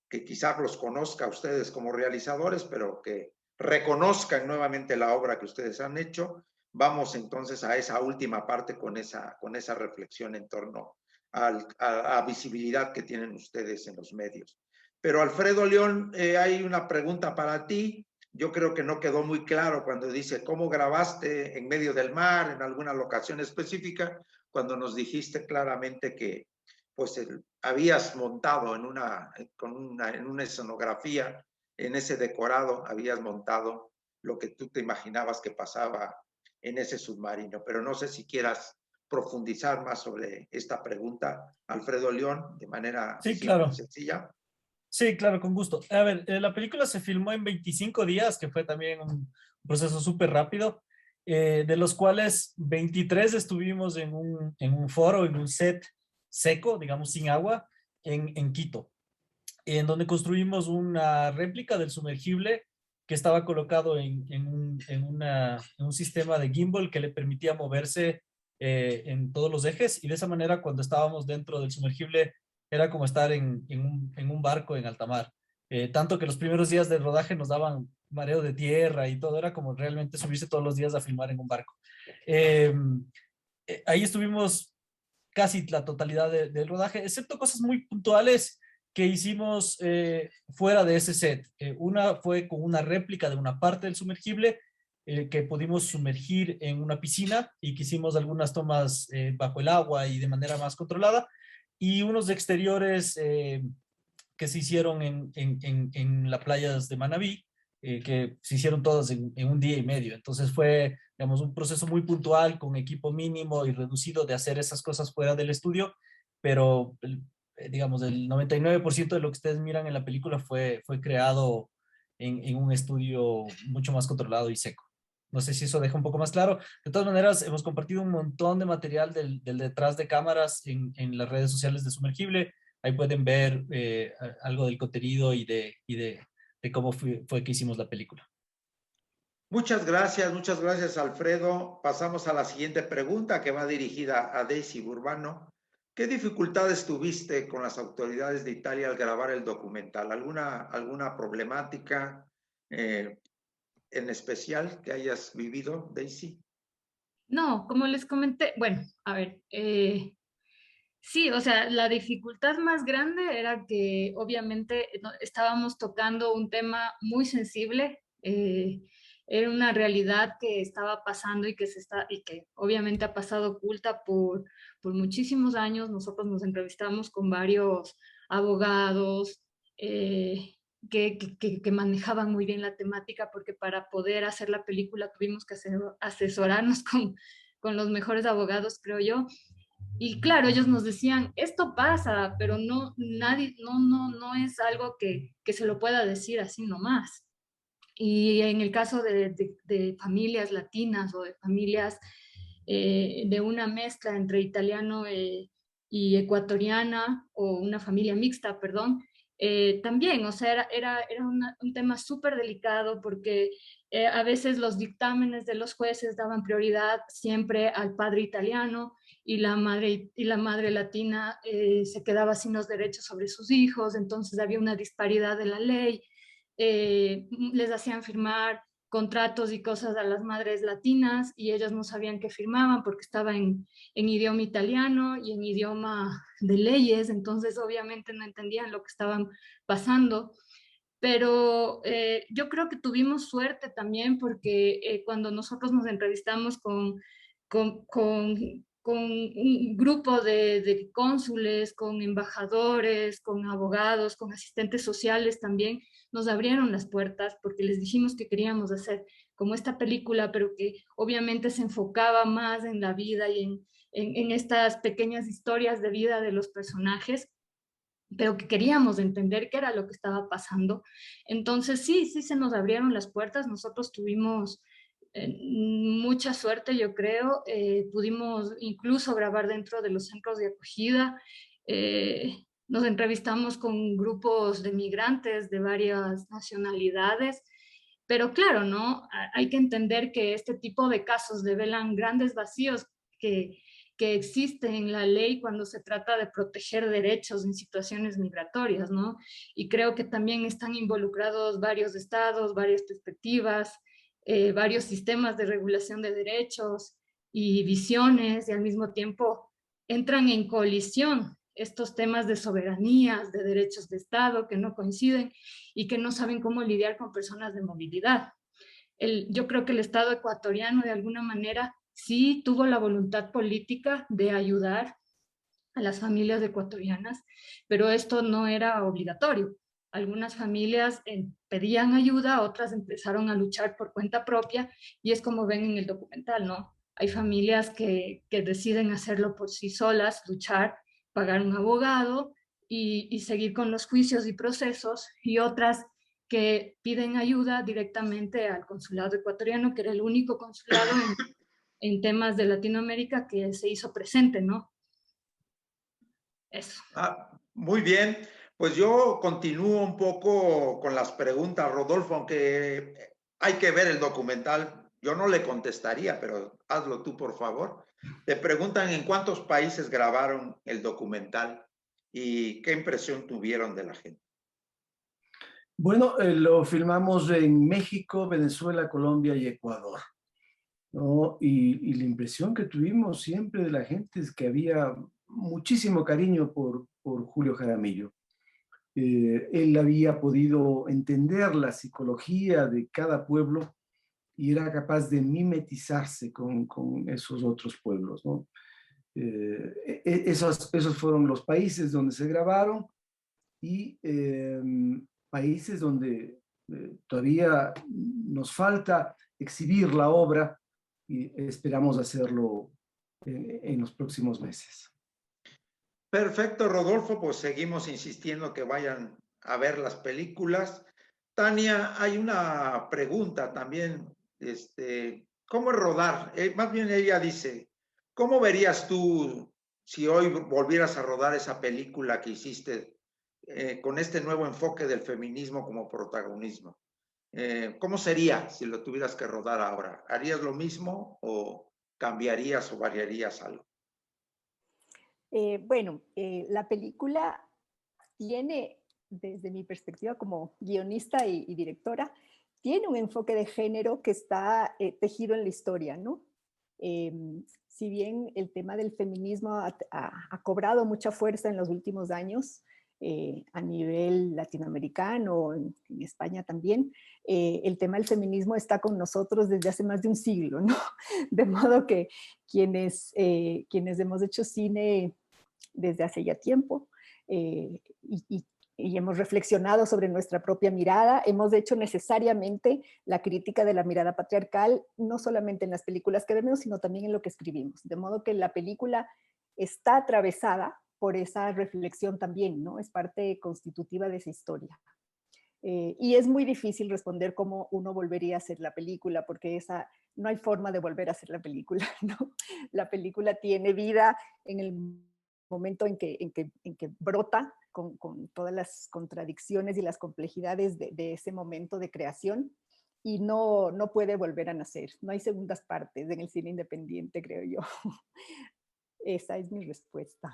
Speaker 6: que quizás los conozca a ustedes como realizadores, pero que reconozcan nuevamente la obra que ustedes han hecho. Vamos entonces a esa última parte con esa reflexión en torno a la visibilidad que tienen ustedes en los medios. Pero Alfredo León, hay una pregunta para ti. Yo creo que no quedó muy claro cuando dice cómo grabaste en medio del mar, en alguna locación específica, cuando nos dijiste claramente que pues habías montado en una escenografía, en ese decorado, habías montado lo que tú te imaginabas que pasaba en ese submarino. Pero no sé si quieras profundizar más sobre esta pregunta, Alfredo León, de manera
Speaker 7: Sí, claro.
Speaker 6: sencilla.
Speaker 7: Sí, claro, con gusto. A ver, la película se filmó en 25 días, que fue también un proceso súper rápido, de los cuales 23 estuvimos en un foro, en un set seco, digamos, sin agua, en Quito, en donde construimos una réplica del sumergible que estaba colocado en un sistema de gimbal que le permitía moverse en todos los ejes, y de esa manera, cuando estábamos dentro del sumergible, era como estar en un barco en alta mar. Tanto que los primeros días del rodaje nos daban mareo de tierra y todo, era como realmente subirse todos los días a filmar en un barco. Ahí estuvimos casi la totalidad del rodaje, excepto cosas muy puntuales que hicimos fuera de ese set. Una fue con una réplica de una parte del sumergible que pudimos sumergir en una piscina, y que hicimos algunas tomas bajo el agua y de manera más controlada, y unos exteriores que se hicieron en las playas de Manabí, que se hicieron todas en un día y medio. Entonces fue, digamos, un proceso muy puntual, con equipo mínimo y reducido de hacer esas cosas fuera del estudio, pero digamos, el 99% de lo que ustedes miran en la película fue creado en un estudio mucho más controlado y seco. No sé si eso deja un poco más claro. De todas maneras, hemos compartido un montón de material del detrás de cámaras en las redes sociales de Sumergible. Ahí pueden ver algo del contenido y de cómo fue que hicimos la película.
Speaker 6: Muchas gracias, Alfredo. Pasamos a la siguiente pregunta que va dirigida a Daisy Burbano. ¿Qué dificultades tuviste con las autoridades de Italia al grabar el documental? ¿Alguna problemática en especial que hayas vivido, Daisy?
Speaker 9: No, como les comenté, bueno, a ver, sí, o sea, la dificultad más grande era que obviamente estábamos tocando un tema muy sensible, era una realidad que estaba pasando y y que obviamente ha pasado oculta por muchísimos años. Nosotros nos entrevistamos con varios abogados que manejaban muy bien la temática, porque para poder hacer la película tuvimos que asesorarnos con los mejores abogados, creo yo. Y claro, ellos nos decían, esto pasa, pero no es algo que se lo pueda decir así nomás. Y en el caso de familias latinas o de familias de una mezcla entre italiano y ecuatoriana, o una familia mixta, perdón, también, o sea, era un tema súper delicado, porque a veces los dictámenes de los jueces daban prioridad siempre al padre italiano, y la madre latina se quedaba sin los derechos sobre sus hijos. Entonces había una disparidad de la ley. Les hacían firmar contratos y cosas a las madres latinas, y ellas no sabían qué firmaban porque estaba en idioma italiano y en idioma de leyes. Entonces obviamente no entendían lo que estaban pasando. Pero yo creo que tuvimos suerte también, porque cuando nosotros nos entrevistamos con un grupo de cónsules, con embajadores, con abogados, con asistentes sociales también, nos abrieron las puertas, porque les dijimos que queríamos hacer como esta película, pero que obviamente se enfocaba más en la vida y en estas pequeñas historias de vida de los personajes, pero que queríamos entender qué era lo que estaba pasando. Entonces sí se nos abrieron las puertas. Nosotros tuvimos mucha suerte, yo creo. Pudimos incluso grabar dentro de los centros de acogida. Nos entrevistamos con grupos de migrantes de varias nacionalidades. Pero claro, ¿no? Hay que entender que este tipo de casos develan grandes vacíos que existen en la ley cuando se trata de proteger derechos en situaciones migratorias, ¿no? Y creo que también están involucrados varios estados, varias perspectivas, varios sistemas de regulación de derechos y visiones, y al mismo tiempo entran en colisión estos temas de soberanías, de derechos de Estado que no coinciden y que no saben cómo lidiar con personas de movilidad. Yo creo que el Estado ecuatoriano, de alguna manera, sí tuvo la voluntad política de ayudar a las familias ecuatorianas, pero esto no era obligatorio. Algunas familias pedían ayuda, otras empezaron a luchar por cuenta propia, y es como ven en el documental, ¿no? Hay familias que deciden hacerlo por sí solas, luchar, pagar un abogado y seguir con los juicios y procesos, y otras que piden ayuda directamente al consulado ecuatoriano, que era el único consulado en temas de Latinoamérica que se hizo presente, ¿no? Eso.
Speaker 6: Muy bien, pues yo continúo un poco con las preguntas, Rodolfo, aunque hay que ver el documental. Yo no le contestaría, pero hazlo tú, por favor. Te preguntan en cuántos países grabaron el documental y qué impresión tuvieron de la gente.
Speaker 4: Bueno, lo filmamos en México, Venezuela, Colombia y Ecuador, ¿no? Y la impresión que tuvimos siempre de la gente es que había muchísimo cariño por Julio Jaramillo. Él había podido entender la psicología de cada pueblo y era capaz de mimetizarse con esos otros pueblos, ¿no? Esos fueron los países donde se grabaron, y países donde todavía nos falta exhibir la obra y esperamos hacerlo en los próximos meses.
Speaker 6: Perfecto, Rodolfo, pues seguimos insistiendo que vayan a ver las películas. Tania, hay una pregunta también, ¿cómo es rodar? Más bien ella dice, ¿cómo verías tú si hoy volvieras a rodar esa película que hiciste con este nuevo enfoque del feminismo como protagonismo? ¿Cómo sería si lo tuvieras que rodar ahora? ¿Harías lo mismo o cambiarías o variarías algo?
Speaker 8: Bueno, la película tiene, desde mi perspectiva como guionista y directora, tiene un enfoque de género que está tejido en la historia, ¿no? Si bien el tema del feminismo ha cobrado mucha fuerza en los últimos años, a nivel latinoamericano, en España también, el tema del feminismo está con nosotros desde hace más de un siglo, ¿no? De modo que quienes hemos hecho cine desde hace ya tiempo y hemos reflexionado sobre nuestra propia mirada, hemos hecho necesariamente la crítica de la mirada patriarcal, no solamente en las películas que vemos, sino también en lo que escribimos. De modo que la película está atravesada por esa reflexión también, ¿no? Es parte constitutiva de esa historia. Y es muy difícil responder cómo uno volvería a hacer la película, porque no hay forma de volver a hacer la película, ¿no? La película tiene vida en el momento en que brota con todas las contradicciones y las complejidades de ese momento de creación y no puede volver a nacer. No hay segundas partes en el cine independiente, creo yo. Esa es mi respuesta.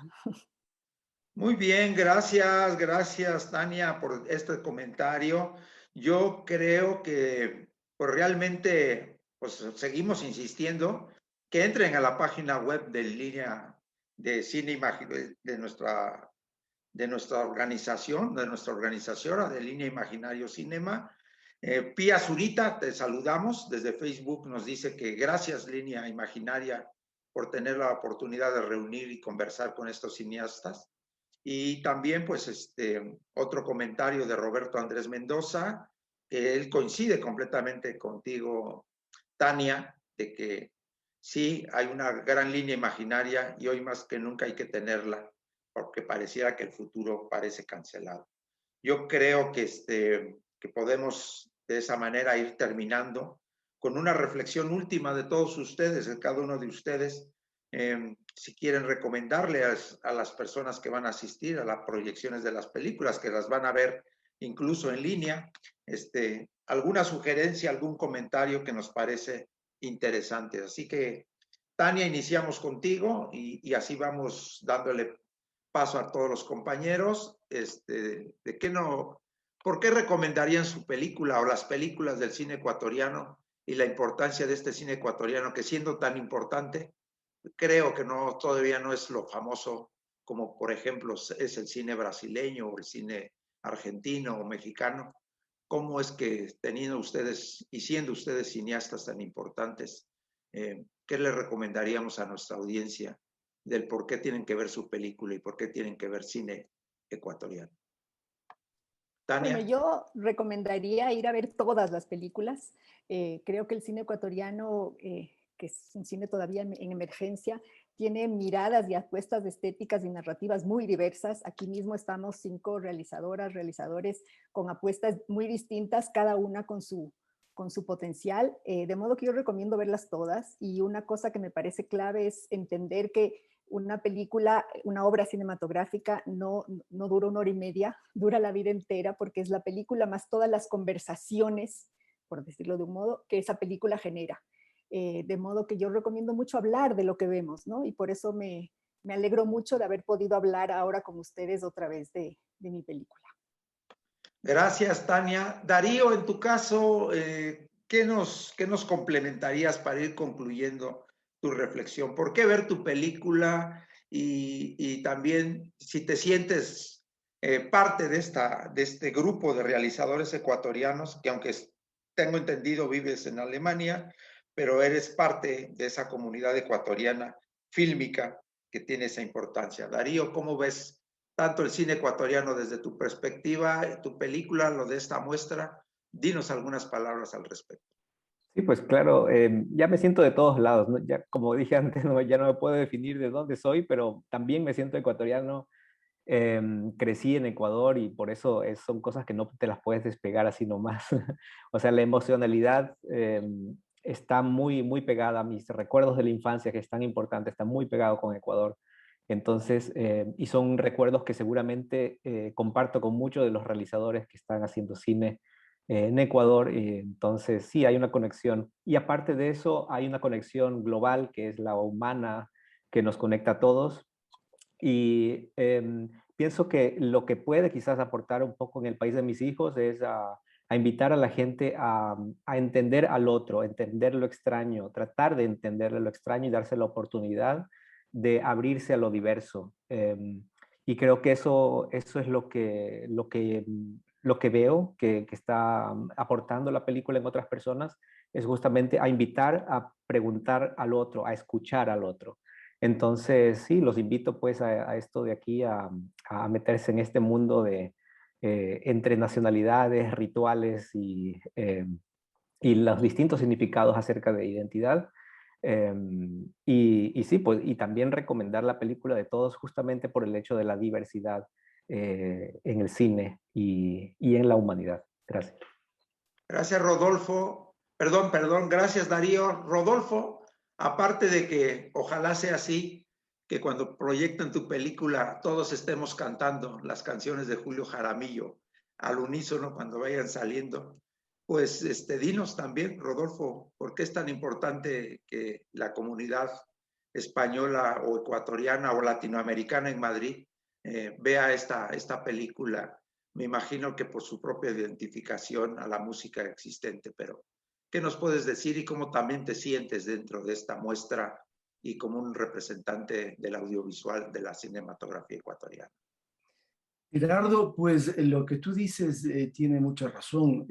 Speaker 6: Muy bien, gracias Tania por este comentario. Yo creo que pues realmente pues seguimos insistiendo que entren a la página web de Línea de Cine de nuestra organización, de nuestra organización de Línea Imaginario Cinema. Pía Zurita, te saludamos desde Facebook, nos dice que gracias Línea Imaginaria por tener la oportunidad de reunir y conversar con estos cineastas. Y también, pues, otro comentario de Roberto Andrés Mendoza, que él coincide completamente contigo, Tania, de que sí, hay una gran línea imaginaria y hoy más que nunca hay que tenerla, porque pareciera que el futuro parece cancelado. Yo creo que podemos de esa manera ir terminando con una reflexión última de todos ustedes, de cada uno de ustedes. Si quieren recomendarle a las personas que van a asistir a las proyecciones de las películas, que las van a ver incluso en línea, alguna sugerencia, algún comentario que nos parece interesante. Así que, Tania, iniciamos contigo y así vamos dándole paso a todos los compañeros. ¿Por qué recomendarían su película o las películas del cine ecuatoriano y la importancia de este cine ecuatoriano que, siendo tan importante, creo que todavía no es lo famoso como, por ejemplo, es el cine brasileño o el cine argentino o mexicano? ¿Cómo es que teniendo ustedes y siendo ustedes cineastas tan importantes, qué les recomendaríamos a nuestra audiencia del por qué tienen que ver su película y por qué tienen que ver cine ecuatoriano? Tania.
Speaker 8: Bueno, yo recomendaría ir a ver todas las películas. Creo que el cine ecuatoriano, que es un cine todavía en emergencia, tiene miradas y apuestas estéticas y narrativas muy diversas. Aquí mismo estamos 5 realizadoras, realizadores con apuestas muy distintas, cada una con su potencial, de modo que yo recomiendo verlas todas. Y una cosa que me parece clave es entender que una película, una obra cinematográfica no dura 1 hora y media, dura la vida entera, porque es la película más todas las conversaciones, por decirlo de un modo, que esa película genera. De modo que yo recomiendo mucho hablar de lo que vemos, ¿no? Y por eso me alegro mucho de haber podido hablar ahora con ustedes otra vez de mi película.
Speaker 6: Gracias, Tania. Darío, en tu caso, ¿qué nos complementarías para ir concluyendo tu reflexión? ¿Por qué ver tu película? Y también, si te sientes parte de este grupo de realizadores ecuatorianos, que aunque tengo entendido vives en Alemania, pero eres parte de esa comunidad ecuatoriana fílmica que tiene esa importancia. Darío, ¿cómo ves tanto el cine ecuatoriano desde tu perspectiva, tu película, lo de esta muestra, Dinos algunas palabras al respecto.
Speaker 10: Sí, pues claro, ya me siento de todos lados, ¿no? Ya, como dije antes, ¿no? Ya no me puedo definir de dónde soy, pero también me siento ecuatoriano. Crecí en Ecuador y por eso son cosas que no te las puedes despegar así nomás. O sea, la emocionalidad está muy, muy pegada a mis recuerdos de la infancia, que es tan importante, está muy pegado con Ecuador. Entonces, y son recuerdos que seguramente comparto con muchos de los realizadores que están haciendo cine en Ecuador. Y entonces, sí, hay una conexión. Y aparte de eso, hay una conexión global que es la humana, que nos conecta a todos. Y pienso que lo que puede quizás aportar un poco en el país de mis hijos es a invitar a la gente a entender al otro, entender lo extraño, tratar de entender lo extraño y darse la oportunidad de abrirse a lo diverso. Y creo que eso es lo que veo que está aportando la película en otras personas, es justamente a invitar a preguntar al otro, a escuchar al otro. Entonces, sí, los invito pues a esto de aquí, a meterse en este mundo de entre nacionalidades, rituales y los distintos significados acerca de identidad. Y sí, pues, y también recomendar la película de todos justamente por el hecho de la diversidad en el cine y en la humanidad. Gracias.
Speaker 6: Gracias, Rodolfo. Perdón, gracias, Darío. Rodolfo, aparte de que ojalá sea así, que cuando proyecten tu película todos estemos cantando las canciones de Julio Jaramillo al unísono cuando vayan saliendo, pues dinos también, Rodolfo, ¿por qué es tan importante que la comunidad española o ecuatoriana o latinoamericana en Madrid vea esta película? Me imagino que por su propia identificación a la música existente, pero ¿qué nos puedes decir y cómo también te sientes dentro de esta muestra y como un representante del audiovisual de la cinematografía ecuatoriana?
Speaker 4: Gerardo, pues lo que tú dices tiene mucha razón.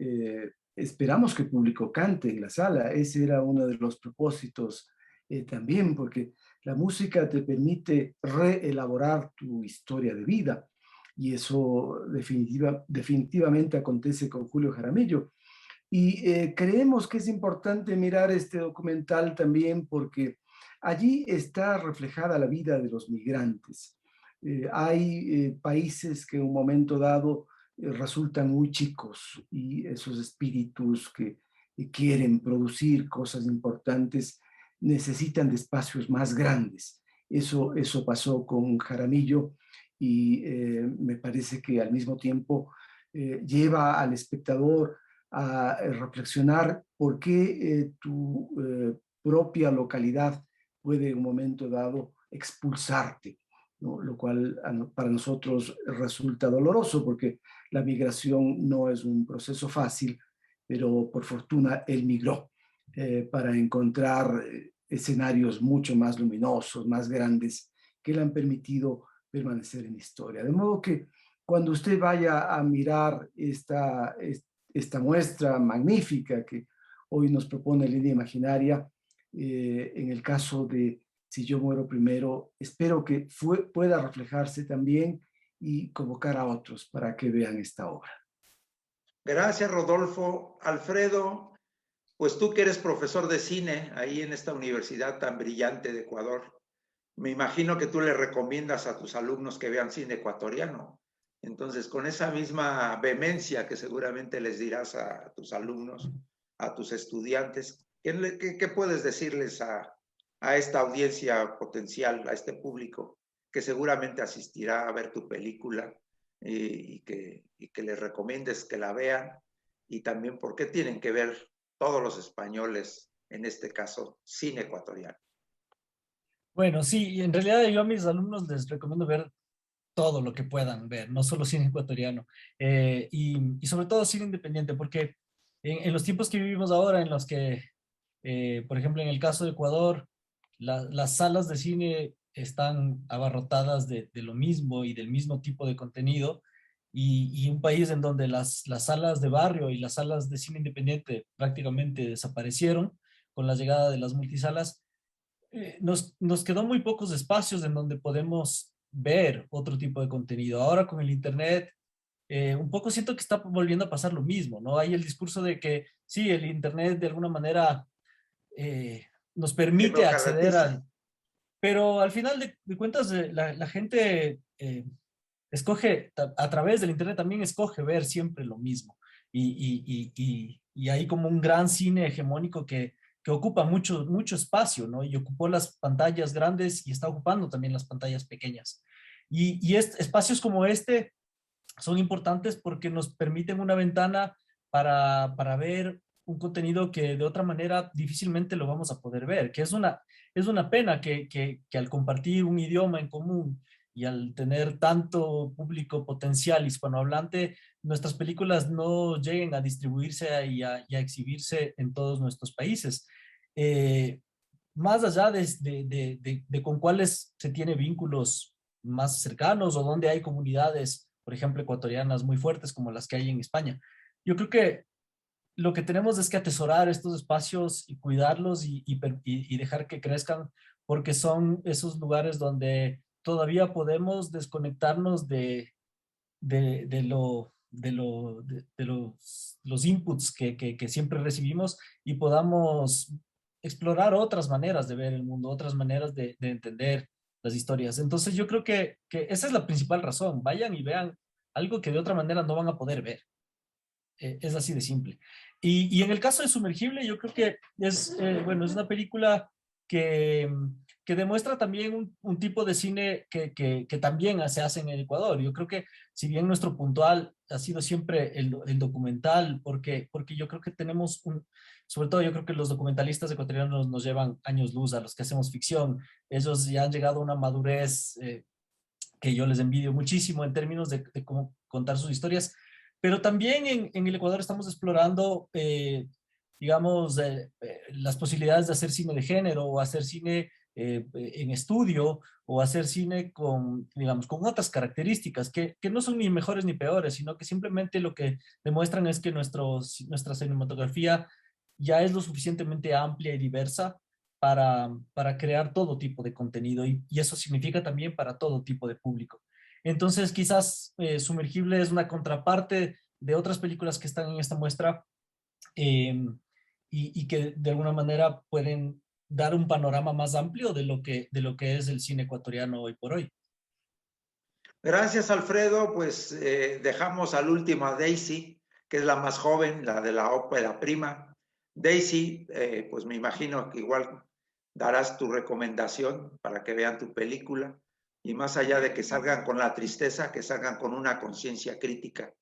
Speaker 4: Esperamos que el público cante en la sala. Ese era uno de los propósitos también, porque la música te permite reelaborar tu historia de vida. Y eso definitivamente acontece con Julio Jaramillo. Y creemos que es importante mirar este documental también porque allí está reflejada la vida de los migrantes. Hay países que en un momento dado resultan muy chicos y esos espíritus que quieren producir cosas importantes necesitan de espacios más grandes. Eso pasó con Jaramillo y me parece que al mismo tiempo lleva al espectador a reflexionar por qué tu propia localidad puede en un momento dado expulsarte, ¿no? Lo cual para nosotros resulta doloroso porque la migración no es un proceso fácil, pero por fortuna él migró para encontrar escenarios mucho más luminosos, más grandes, que le han permitido permanecer en historia. De modo que cuando usted vaya a mirar esta muestra magnífica que hoy nos propone Línea Imaginaria, en el caso de Si yo muero primero, espero que pueda reflejarse también y convocar a otros para que vean esta obra.
Speaker 6: Gracias, Rodolfo. Alfredo, pues tú que eres profesor de cine ahí en esta universidad tan brillante de Ecuador, me imagino que tú le recomiendas a tus alumnos que vean cine ecuatoriano. Entonces, con esa misma vehemencia que seguramente les dirás a tus alumnos, a tus estudiantes, ¿qué puedes decirles a esta audiencia potencial, a este público que seguramente asistirá a ver tu película y que les recomiendes que la vean? Y también por qué tienen que ver todos los españoles, en este caso, cine ecuatoriano.
Speaker 7: Bueno, sí, en realidad yo a mis alumnos les recomiendo ver todo lo que puedan ver, no solo cine ecuatoriano, y sobre todo cine independiente, porque en los tiempos que vivimos ahora, en los que, por ejemplo, en el caso de Ecuador, las salas de cine están abarrotadas de lo mismo y del mismo tipo de contenido, y un país en donde las salas de barrio y las salas de cine independiente prácticamente desaparecieron con la llegada de las multisalas. Nos quedó muy pocos espacios en donde podemos ver otro tipo de contenido. Ahora con el internet un poco siento que está volviendo a pasar lo mismo, ¿no? Hay el discurso de que sí, el Internet de alguna manera nos permite acceder al... Pero al final de cuentas, la gente escoge, a través del Internet también escoge ver siempre lo mismo. Y hay como un gran cine hegemónico que ocupa mucho, mucho espacio, ¿no? Y ocupó las pantallas grandes y está ocupando también las pantallas pequeñas. Espacios como este son importantes porque nos permiten una ventana para ver un contenido que de otra manera difícilmente lo vamos a poder ver, que es una pena que al compartir un idioma en común y al tener tanto público potencial hispanohablante, nuestras películas no lleguen a distribuirse y a exhibirse en todos nuestros países. Más allá de con cuáles se tiene vínculos más cercanos o donde hay comunidades, por ejemplo, ecuatorianas muy fuertes como las que hay en España. Yo creo que lo que tenemos es que atesorar estos espacios y cuidarlos y dejar que crezcan, porque son esos lugares donde todavía podemos desconectarnos los inputs que siempre recibimos y podamos explorar otras maneras de ver el mundo, otras maneras de entender las historias. Entonces yo creo que esa es la principal razón. Vayan y vean algo que de otra manera no van a poder ver. Es así de simple. Y en el caso de Sumergible, yo creo que bueno, es una película que demuestra también un tipo de cine que también se hace en el Ecuador. Yo creo que si bien nuestro puntual ha sido siempre el documental, porque yo creo que tenemos sobre todo yo creo que los documentalistas ecuatorianos nos llevan años luz a los que hacemos ficción. Ellos ya han llegado a una madurez que yo les envidio muchísimo en términos de cómo contar sus historias, pero también en el Ecuador estamos explorando, digamos, las posibilidades de hacer cine de género o hacer cine en estudio o hacer cine con, digamos, con otras características que no son ni mejores ni peores, sino que simplemente lo que demuestran es que nuestra cinematografía ya es lo suficientemente amplia y diversa para crear todo tipo de contenido y eso significa también para todo tipo de público. Entonces, quizás Sumergible es una contraparte de otras películas que están en esta muestra y que de alguna manera pueden dar un panorama más amplio de lo que es el cine ecuatoriano hoy por hoy.
Speaker 6: Gracias, Alfredo. Pues dejamos al último a Daisy, que es la más joven, la de la ópera prima. Daisy, pues me imagino que igual darás tu recomendación para que vean tu película. Y más allá de que salgan con la tristeza, que salgan con una conciencia crítica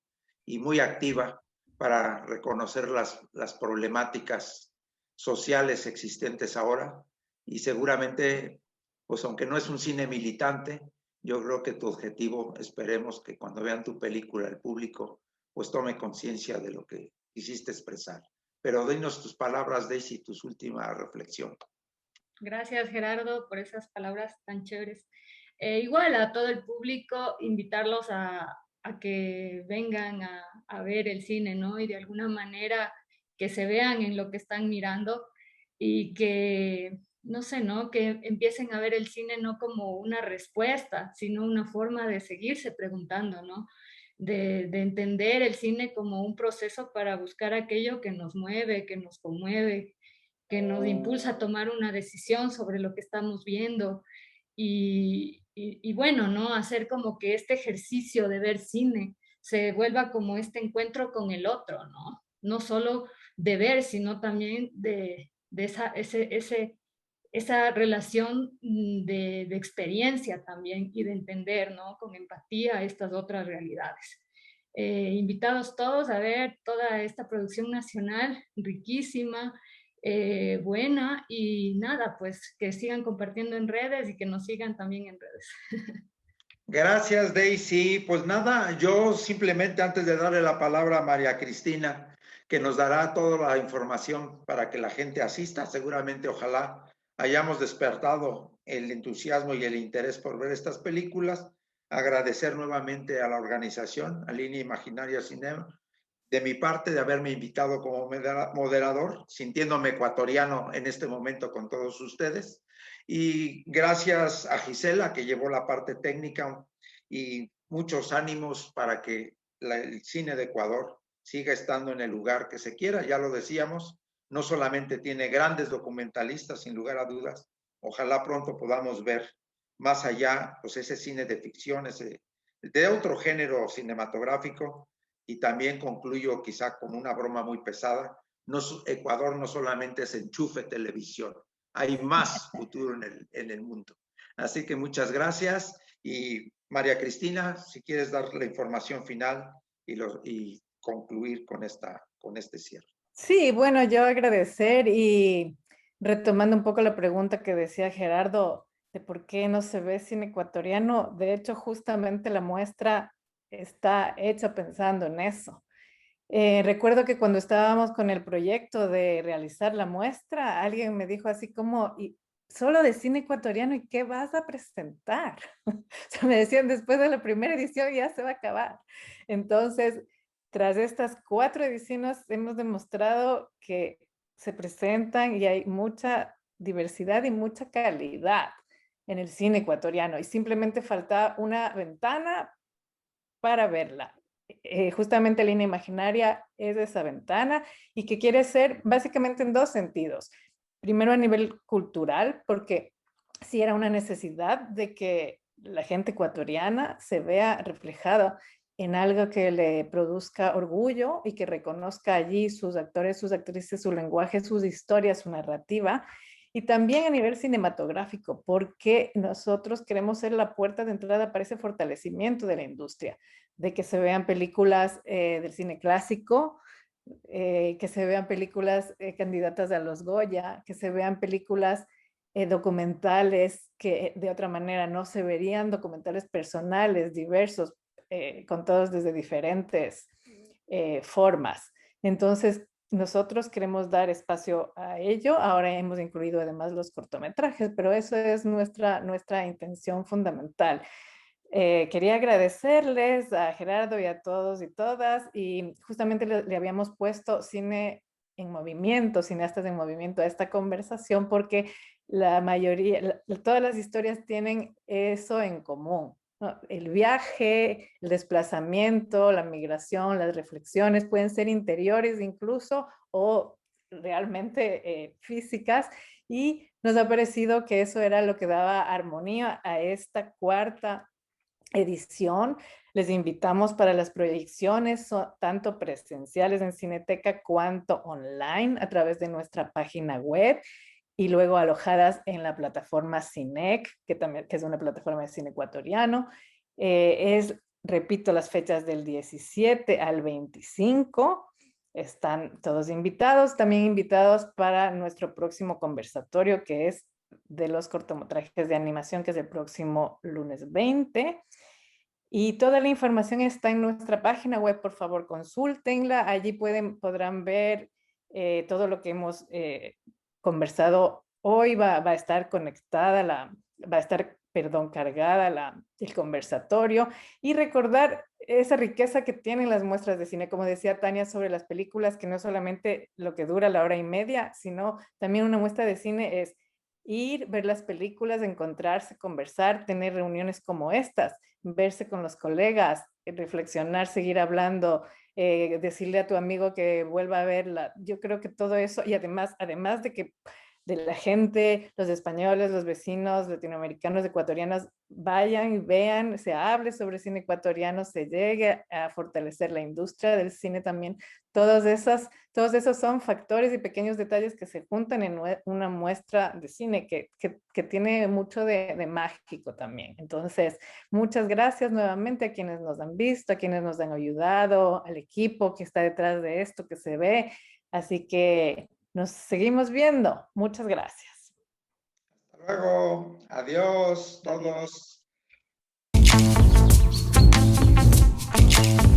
Speaker 6: y muy activa para reconocer las problemáticas sociales existentes ahora. Y seguramente, pues aunque no es un cine militante, yo creo que tu objetivo, esperemos que cuando vean tu película el público, pues tome conciencia de lo que quisiste expresar. Pero dinos tus palabras, Daisy, tus últimas reflexiones.
Speaker 9: Gracias, Gerardo, por esas palabras tan chéveres. Igual a todo el público, invitarlos a que vengan a ver el cine, ¿no? Y de alguna manera que se vean en lo que están mirando y que, no sé, ¿no? Que empiecen a ver el cine no como una respuesta, sino una forma de seguirse preguntando, ¿no? De entender el cine como un proceso para buscar aquello que nos mueve, que nos conmueve, que nos impulsa a tomar una decisión sobre lo que estamos viendo y bueno, ¿no? Hacer como que este ejercicio de ver cine se vuelva como este encuentro con el otro, ¿no? No solo de ver, sino también de esa relación de experiencia también y de entender, ¿no? Con empatía estas otras realidades. Invitados todos a ver toda esta producción nacional riquísima, buena y nada, pues que sigan compartiendo en redes y que nos sigan también en redes.
Speaker 6: Gracias, Daisy. Pues nada, yo simplemente antes de darle la palabra a María Cristina, que nos dará toda la información para que la gente asista, seguramente ojalá hayamos despertado el entusiasmo y el interés por ver estas películas. Agradecer nuevamente a la organización, a Línea Imaginaria Cinema, de mi parte de haberme invitado como moderador, sintiéndome ecuatoriano en este momento con todos ustedes. Y gracias a Gisela, que llevó la parte técnica y muchos ánimos para que el cine de Ecuador siga estando en el lugar que se quiera. Ya lo decíamos, no solamente tiene grandes documentalistas, sin lugar a dudas. Ojalá pronto podamos ver más allá, pues ese cine de ficción, de otro género cinematográfico. Y también concluyo quizá con una broma muy pesada. Ecuador no solamente es enchufe televisión, hay más futuro en el mundo. Así que muchas gracias. Y María Cristina, si quieres dar la información final y concluir con este cierre.
Speaker 1: Sí, bueno, yo agradecer y retomando un poco la pregunta que decía Gerardo, de por qué no se ve cine ecuatoriano. De hecho, justamente la muestra está hecha pensando en eso. Recuerdo que cuando estábamos con el proyecto de realizar la muestra, alguien me dijo así como, "¿Y solo de cine ecuatoriano y qué vas a presentar?" O sea, me decían, después de la primera edición ya se va a acabar. Entonces, tras estas 4 ediciones hemos demostrado que se presentan y hay mucha diversidad y mucha calidad en el cine ecuatoriano y simplemente falta una ventana para verla. Justamente Línea Imaginaria es esa ventana y que quiere ser básicamente en 2 sentidos. Primero a nivel cultural, porque sí era una necesidad de que la gente ecuatoriana se vea reflejada en algo que le produzca orgullo y que reconozca allí sus actores, sus actrices, su lenguaje, sus historias, su narrativa. Y también a nivel cinematográfico, porque nosotros queremos ser la puerta de entrada para ese fortalecimiento de la industria, de que se vean películas del cine clásico, que se vean películas candidatas a los Goya, que se vean películas documentales que de otra manera no se verían, documentales personales, diversos, contados desde diferentes formas. Entonces, nosotros queremos dar espacio a ello. Ahora hemos incluido además los cortometrajes, pero eso es nuestra intención fundamental. Quería agradecerles a Gerardo y a todos y todas, y justamente le habíamos puesto cine en movimiento, cineastas en movimiento a esta conversación, porque la mayoría, todas las historias tienen eso en común, ¿no? El viaje, el desplazamiento, la migración, las reflexiones pueden ser interiores incluso o realmente físicas, y nos ha parecido que eso era lo que daba armonía a esta 4ª edición. Les invitamos para las proyecciones, tanto presenciales en Cineteca cuanto online a través de nuestra página web y luego alojadas en la plataforma Cinec, que es una plataforma de cine ecuatoriano. Repito, las fechas del 17 al 25. Están todos invitados, también invitados para nuestro próximo conversatorio, que es de los cortometrajes de animación, que es el próximo lunes 20. Y toda la información está en nuestra página web, por favor consúltenla. Allí podrán ver todo lo que hemos conversado hoy. Va a estar cargada el conversatorio, y recordar esa riqueza que tienen las muestras de cine, como decía Tania, sobre las películas, que no solamente lo que dura la hora y media, sino también una muestra de cine es ir, ver las películas, encontrarse, conversar, tener reuniones como estas, verse con los colegas, reflexionar, seguir hablando, decirle a tu amigo que vuelva a verla. Yo creo que todo eso, y además de que de la gente, los españoles, los vecinos latinoamericanos, ecuatorianos, vayan y vean, se hable sobre cine ecuatoriano, se llegue a fortalecer la industria del cine también. Todos esos son factores y pequeños detalles que se juntan en una muestra de cine que tiene mucho de mágico también. Entonces, muchas gracias nuevamente a quienes nos han visto, a quienes nos han ayudado, al equipo que está detrás de esto que se ve. Así que nos seguimos viendo. Muchas gracias.
Speaker 6: Hasta luego. Adiós todos.
Speaker 8: Adiós.